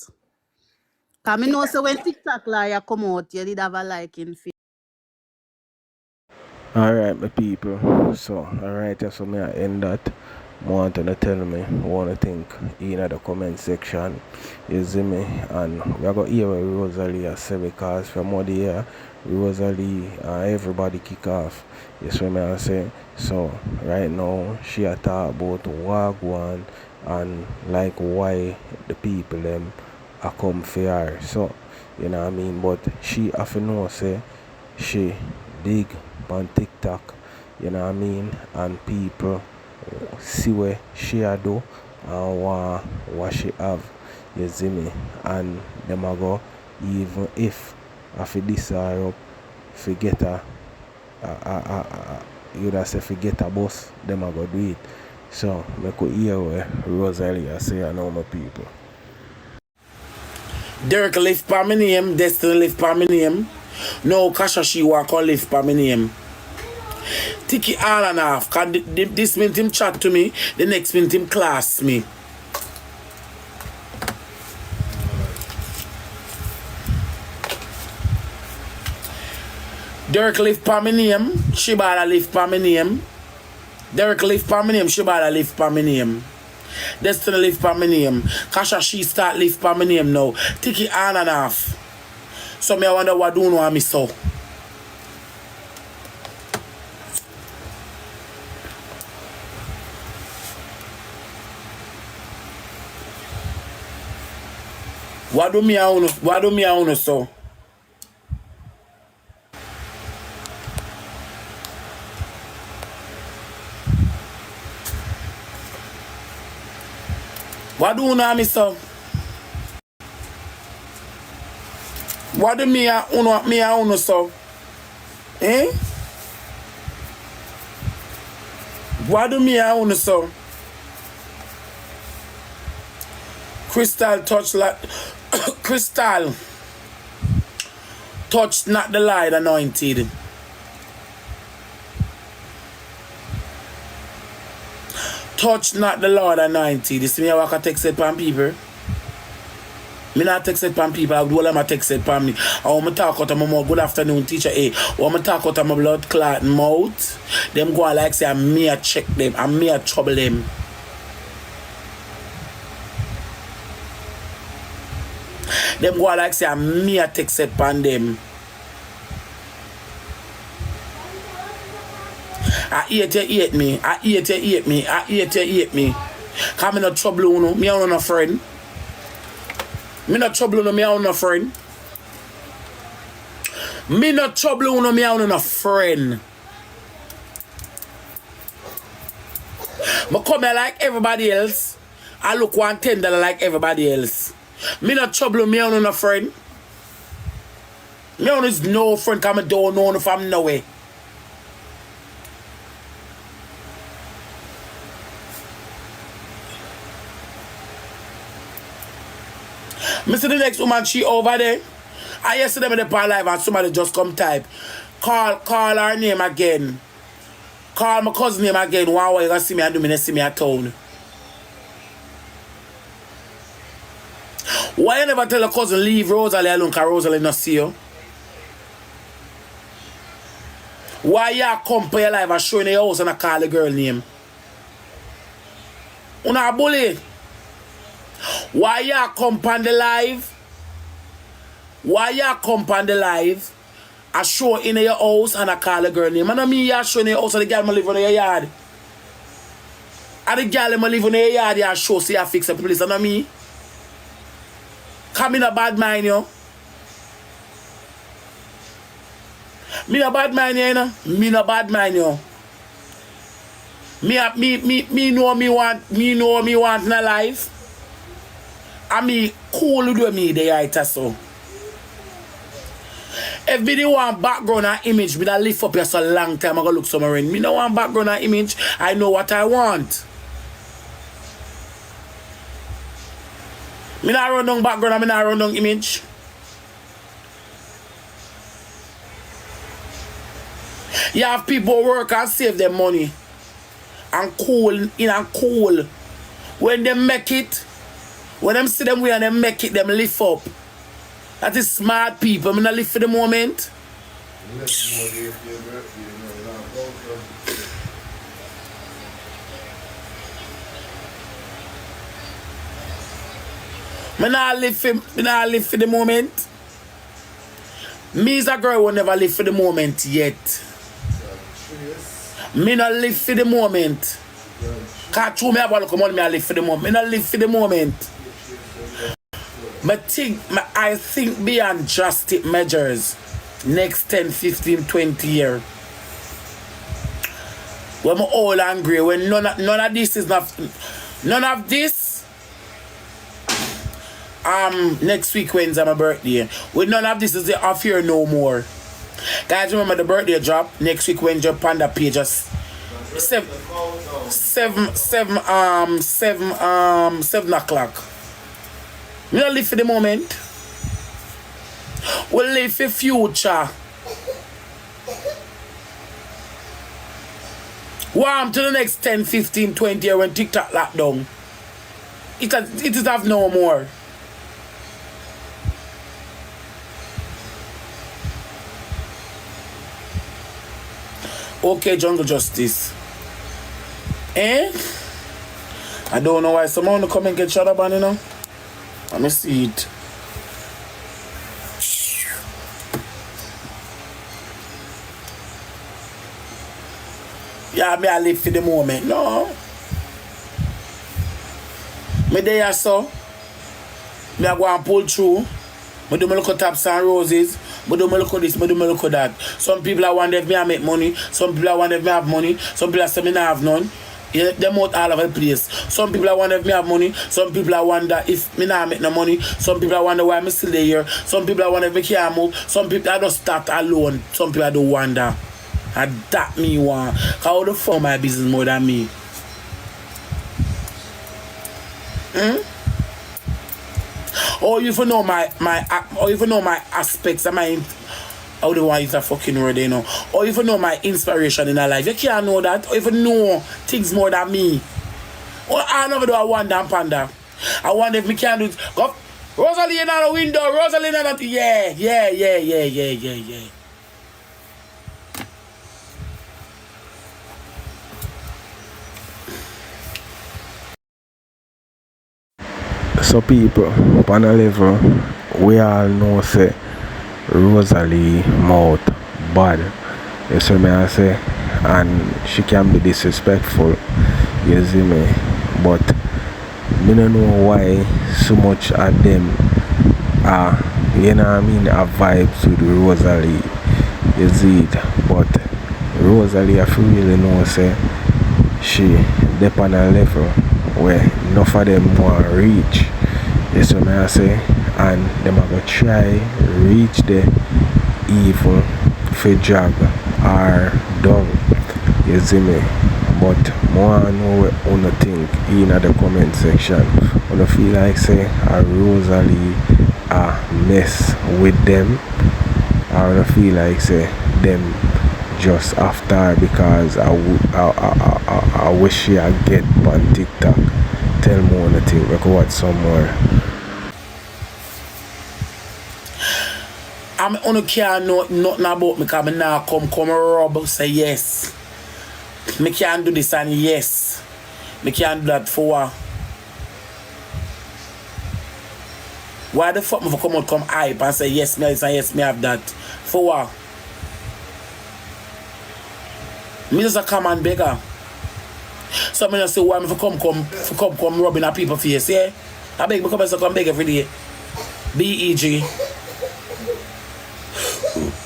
Cause me know so when TikTok liar come out, you did have a liking for.
Alright, my people. So, alright, so me I end that. Want to tell me what I think in the comment section. You see me? And we are going to hear what Rosealee say because from what year Rosealee everybody kick off. You see me I say? So, right now, she a talk about Wagwan and like why the people them are come for her. So, you know what I mean? But she have to know say she dig on TikTok, you know what I mean, and people see what she a do and what she have, you see me, and them a go even if I fi this her up, forget her, you da say forget a bus, them a go do it. So me could hear what Rosealee say and all my people.
Derek lift pa my name, Destiny lift pa my name. No Kasha she walk or lift pa my name. Tiki on and off, cause this minute him chat to me, the next minute him class me. Derek lift pa my name, Shibala lift pa my name. Derek lift pa my name, Shibala lift pa my name. Destiny live by my name. Kasha she start live by my name now. Take it on and off. So me I wonder what do know me so. What do me I own so? What do you know me so? What do me I own so? Eh? What do me I own so? Crystal touch like Crystal touch not the light anointed. Touch not the Lord anointed. You see me how I can text it from people? Me not text it from people. I do all of my text it from me. I want me talk out of my mouth. Good afternoon, teacher. Hey, I want me talk out of my blood clot mouth. Them go on like say I'm me a check them. I'm me a trouble them. Them go on like say I'm me a text it from them. I hate you hate me. I hate you hate me. I hate you hate me. Cause me no trouble you know. Me I no friend. Me no trouble you know. Me I no friend. Me no trouble you know. Me I no friend. But come here like everybody else. I look $110 like everybody else. Me no trouble me I no friend. Me I is no friend cause me don't know if I'm nowhere. Me see the next woman, she over there. I yesterday in the par live and somebody just come type. Call her name again. Call my cousin name again. Wow, you gonna see me and do me, see me at town. Why you never tell a cousin leave Rosealee alone cause Rosealee not see you? Why you come for your life and show in your house and I call the girl name? Una bully. Why you come on the live? Why you come on the live? I show in your house and I call a girl name. And me you show in your house and the girl live in your yard. And the girl live in your yard you show see you fix the place. And me. Come in a bad mind yo. Me a bad mind you know. Me no bad mind yo. Me know me want in a life. I mean, cool with me, they are so. If me want background and image, me that lift up here so long time, I go look somewhere in. Me no want background and image, I know what I want. Me not run down background and me not run down image. You have people work and save their money. And cool, in and cool. When they make it, when them see them way and them make it, them lift up. That is smart people. Me not live for the moment. Me not live for the moment. Me as a girl will never live for the moment yet. Me not live for the moment. Cause true me have a look on me I live for the moment. Me not live for the moment. I think beyond drastic measures next 10, 15, 20 years. When I'm all angry, when none of this is not none of this next week Wednesday my birthday. When none of this is the off here no more. Guys, remember the birthday drop next week Wednesday on the page just 7 o'clock. We don't live for the moment. We live for future. Warm to the next 10, 15, 20 years when TikTok locked down. It is have no more. Okay, Jungle Justice. I don't know why someone come and get shut up on, you know. Let me see it. Yeah, me I live for the moment. No. Me there so. Me I go and pull through. Me do me look at taps and roses. Me do me look at this, me do me look at that. Some people are wonder if me I make money. Some people are wonder if me have money. Some people are say me not have none. Yeah, them out all over the place. Some people are wonder if me have money. Some people are wonder if me not make no money. Some people are wonder why me still there here. Some people are wonder if me can't move. Some people I just start alone. Some people I do wonder. And that me want. How the fuck my business more than me? Or you even know my aspects and my how the one is a fucking word, you know. Or even know my inspiration in our life. You can't know that. Or even know things more than me. Or I never do I wonder and ponder. I wonder if me can do it. Go, Rosalie in the window, Rosalie in the yeah.
So people, on a level, we all know say Rosalie mouth bad. You see me I say, and she can be disrespectful. You see me, but me don't know why so much of them are, you know what I mean, have vibes with Rosalie. You see it, but Rosalie I feel really know say she dep on a level where enough of them want to reach. You see me I say, and them are going to try reach the evil for drag or down. You see me? But more know what you think in the comment section. You feel like say a Rosalie mess with them, or you feel like say them just after her because I wish she had get on TikTok. Tell me what you think. We can watch some more.
I'm only can't know nothing about me because I now come rub say yes. Me can't do this and yes. Me can't do that for what? Why the fuck me for come out come hype and say yes me this and yes me have that? For what? Me just a common beggar. So me just say why me for come rubbing at people face, yeah? I beg me come beg every day. BEG.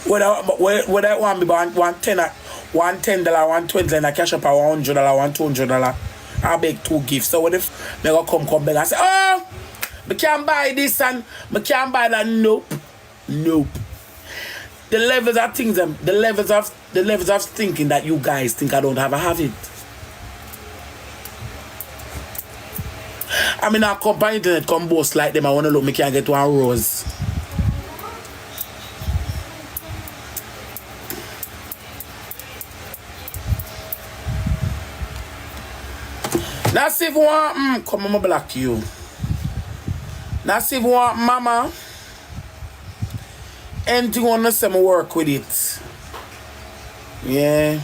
Whether I want me $110, $120, and I cash up $100, $200, I beg 2 gifts. So what if me go come beg and say, oh, me can't buy this and me can't buy that? Nope. The levels of things, the levels of thinking that you guys think I don't have it. I mean, I come by internet, come boast like them. I want to look, me can't get 1 rose. Now see if you want, come on, me block you. Now see if you want, mama, anything you want to say, me work with it. Yeah.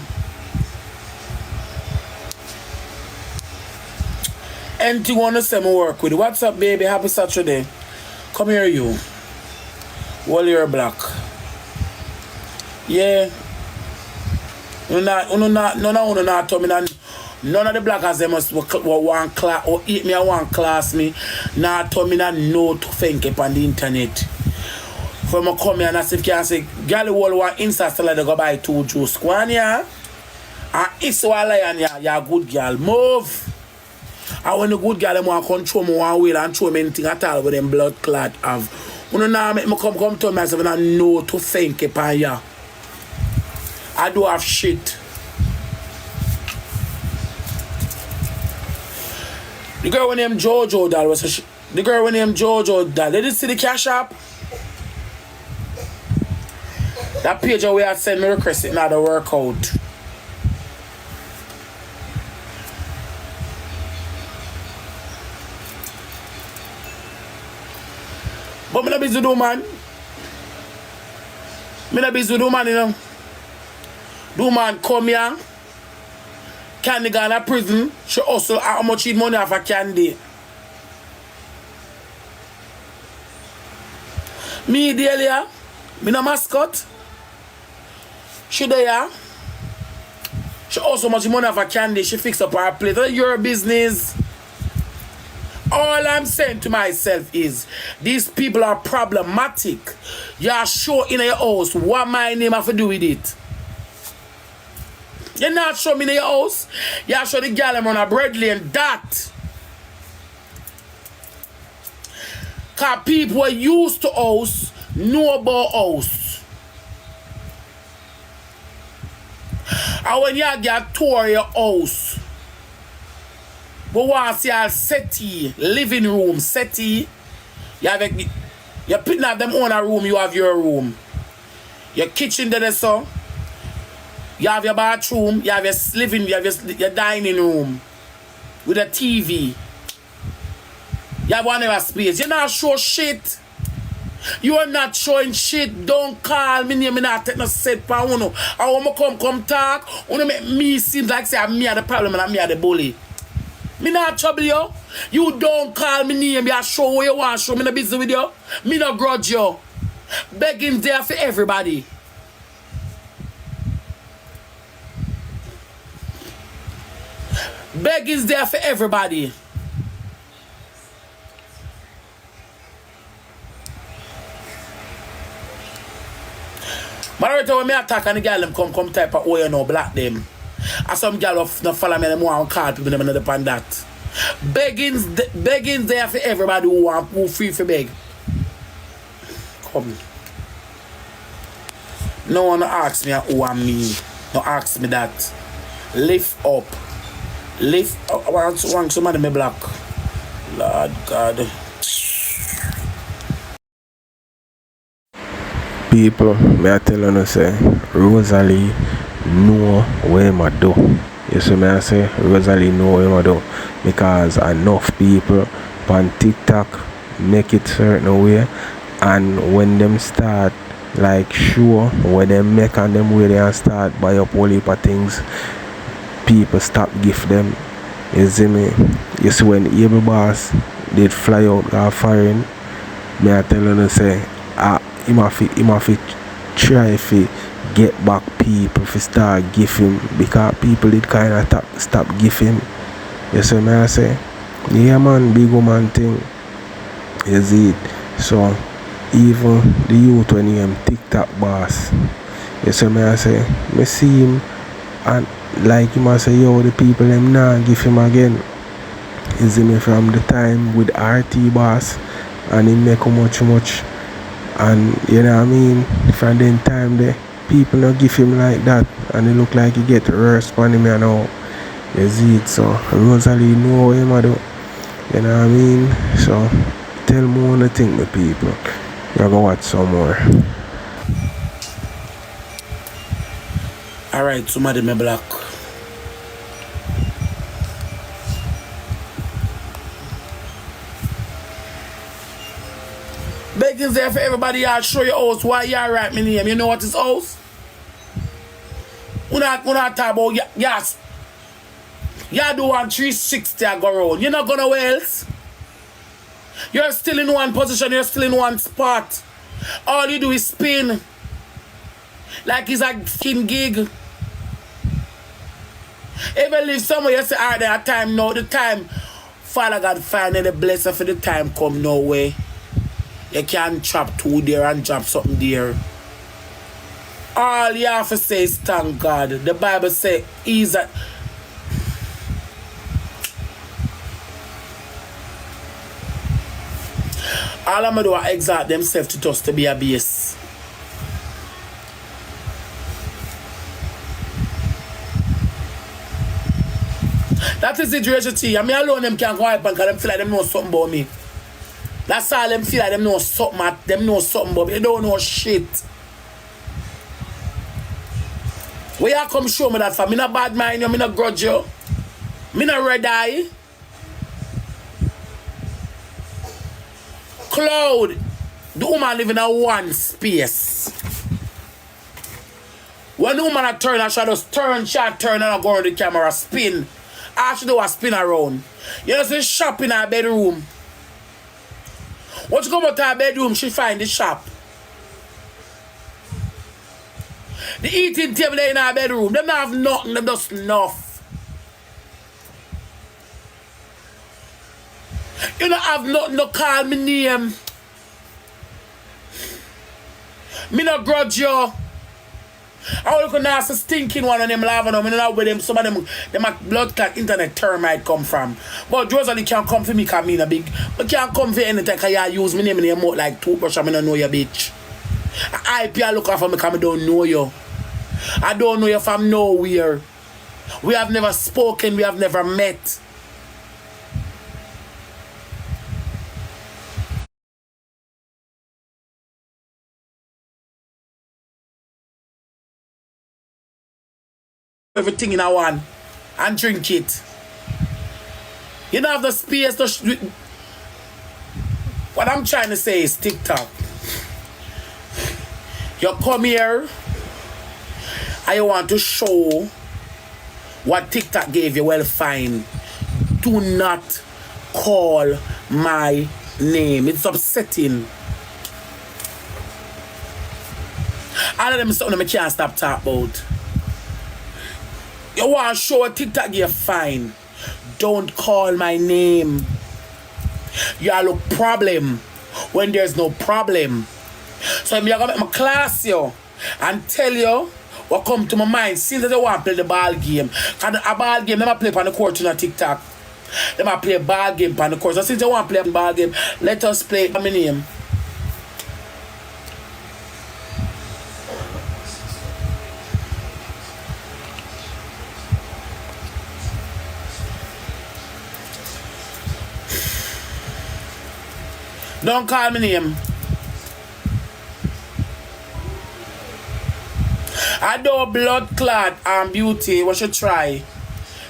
Anything you want to say, me work with it. What's up, baby? Happy Saturday. Come here, you. While you're black. Yeah. None of the blackers they must one class or eat me or one class me. Now tell me that no to think upon the internet. From a come here and as if you can say, girl will want Insta still they go buy 2 juice. Go on here. And it's all lion here, you're a good girl. Move. And when the good girl them want control me one way and show me anything at all with them blood clot have. You know make me come to myself and I know to think upon ya. I do have shit. The girl when named Jojo Dal was the girl when named Jojo Dal. Did you see the cash app? That page where I send me request it now the workout. But me not busy do man. Me not busy do man, you know. Do man come here. Candy gone to prison. She also how much she money off a Candy. Me Delia, me no mascot. She there. She also much money off a Candy. She fix up her plate. That's your business. All I'm saying to myself is, these people are problematic. You are sure in your house what my name have to do with it. You're not sure me in your house. You are sure the girl I'm on a bread lane that. Cause people are used to house, know about house. And when you get tour your house, but once you have settee, living room, settee, you're putting up them own a room, you have your room. Your kitchen there, so. You have your bathroom, you have your living, you have your dining room with a TV. You have one other space. You're not sure shit. You are not showing shit. Don't call me name. Me not take no set for uno. I want me come talk. Uno make me seem like say I'm me are the problem and I'm me are the bully. Me not trouble you. You don't call me name. You show what you want. Show me no business with you. Me no grudge you. Begging there for everybody. Begging's there for everybody. But right when me attack and the girl them come type of you know black them. And some girl of no follow me them want to call people them and depend that. Begging's there for everybody who free for beg. Come. No one asks me who am me. No ask me that. Lift up. Lift up. I want somebody me black. Lord God.
People, may I tell you say, Rosealee know what I do. You see me I say, Rosealee know what I do. Because enough people on TikTok make it certain way. And when them start like show where they make and them way they start buy up all heap of things, people stop give them. You see me? You see when Able Boss did fly out foreign, may I tell you say, he must try to get back people to start give him, because people did kind of stop give him. You see me I say? Yeah man, big woman thing. You see it? So even the youth when he am TikTok boss, you see me I say, me see him and like him I say, yo, the people them now give him again. You see me from the time with RT boss and he make much. And you know what I mean, from then time there, people not give him like that, and it look like he get worse on him now. You see it, so Rosealee know what him do. You know what I mean? So tell me what you think, my people. You go watch some more.
Alright, somebody me black. Begging's there for everybody. I'll show your house. Why you write me name? You know what is house? When I talk about yes. You do 1 360 I go round. You're not gonna where else. You're still in one position, you're still in one spot. All you do is spin. Like it's a skin gig. If you live somewhere, you say, alright, there are time now. The time, Father God finally bless you for the time come no way. You can't chop 2 there and drop something there. All you have to say is thank God. The Bible says he's a... All I'm going to do is exalt themselves to just to be a base. That is the situation. I mean, alone them can't go out because them feel like them know something about me. That's all them feel like them know something. Them know something about me. They don't know shit. Where you come show me that for? Me not bad mind you, me not grudge you. Me not red eye. Cloud. The woman live in a one space. When the woman a turn, she just turn, and I go on the camera, spin. All she do a spin around. You know, see shop in her bedroom. Once she come out to her bedroom, she find the shop. The eating table in her bedroom, them not have nothing, them just enough. You don't have nothing to call me name. Me no grudge you. I look at nasty stinking one of them laughing on me, and with them, some of them a blood clot internet termite come from. But Rosalie can't come for me because me no big. But can't come for anything because you use me name in your mouth like toothbrush and I don't know you, bitch. I look out for me because I don't know you. I don't know you from nowhere. We have never spoken, we have never met. Everything in a one and drink it. You don't have the space to. What I'm trying to say is TikTok. You come here and you want to show what TikTok gave you. Well, fine. Do not call my name. It's upsetting. All of them is something I can't stop talking about. You want to show what TikTok give, fine. Don't call my name. You all look problem when there's no problem. So I'm gonna make my class you and tell you what come to my mind since they want to play the ball game. Cause a ball game, they might play on the court on TikTok. They might play a ball game on the court. So since they want to play a ball game, let us play my name. Don't call me name. I do blood clot and beauty. What should try?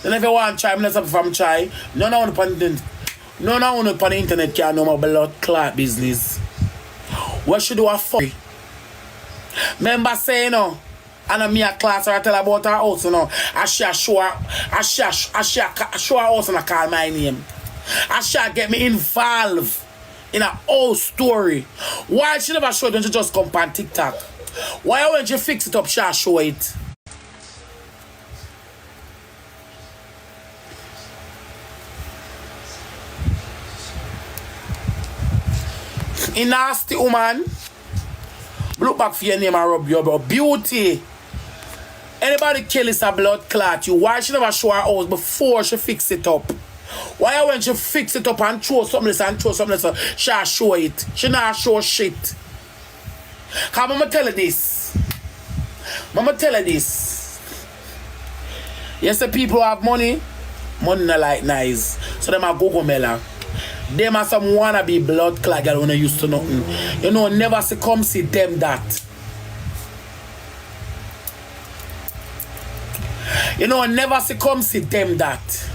Then if you want to try, I'm not something from try. None of on the internet can know my blood clot business. What should do a fuck? Remember saying, you know, and I'm a class or I tell about her house, you know. I shall show her house and I call my name. I shall get me involved in a whole story. Why she never show it when she just come on TikTok? Why when she fix it up, she'll show it? In nasty woman, look back for your name and rub your beauty. Anybody kill is a blood clot you. Why she never show her house before she fix it up? Why when she fix it up and throw something else, she'll show it? She not show shit. Cause Mama tell her this. Yes, the people who have money not like nice. So them are go mela. Them are some wannabe blood clot girl when they used to nothing. You know, never see come see them that. You know, never see come see them that.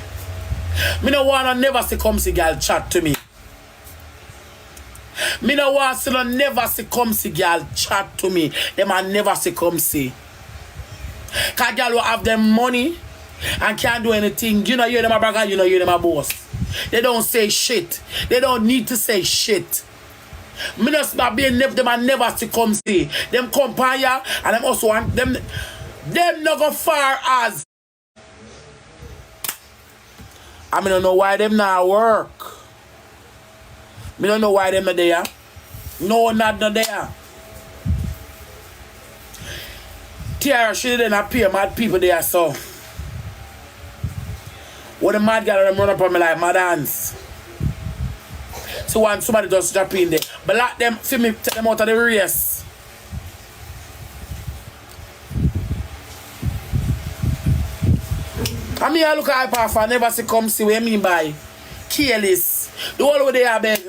Me no wanna never see come see girl chat to me. Me no want to never see come see girl chat to me. Them I never see come see. Cause girl will have them money and can't do anything. You know you them a brother, you know you them a boss. They don't say shit. They don't need to say shit. Me just being them I never see come see. Them compare and them also want them not go far as I don't know why them not work. Me don't know why them not there. No, not there. Tiara, she didn't appear mad people there, so. When the mad girl them run up on me like mad hands. So when somebody just drop in there. But let them, see me, take them out of the race. I mean, I look at iPad and never see come see what I mean by careless. The whole way they are beg.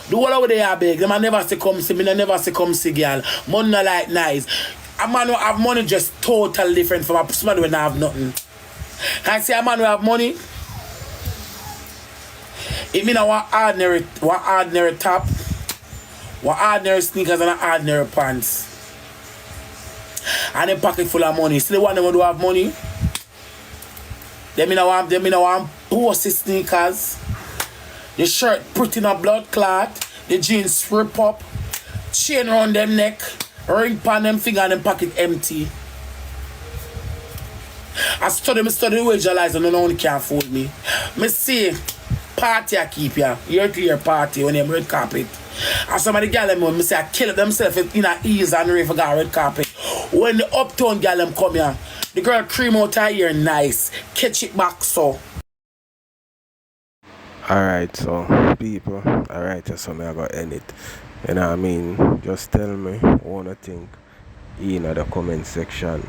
The whole way they are beg. Them I never see come see. Me I never see come see girl. Money not like nice. A man who have money just totally different from a somebody who don't have nothing. I see a man who have money. It mean one ordinary top, one ordinary sneakers and an ordinary pants. And them pocket full of money. See the one them do have money? Them in a want pussy sneakers. The shirt put in a blood clot. The jeans rip up. Chain around them neck. Ring pan them finger and them pocket empty. I study the way Jalise and no one can fool me. Me see party I keep ya. Year to year party on them red carpet. And some of the gal them me say I kill themselves in a ease and rave got red carpet. When the uptown gal them come here, the girl cream out her ear nice. Catch it back so.
Alright, so people, alright, so me I gotta end it. You know what I mean? Just tell me what you think in the comment section.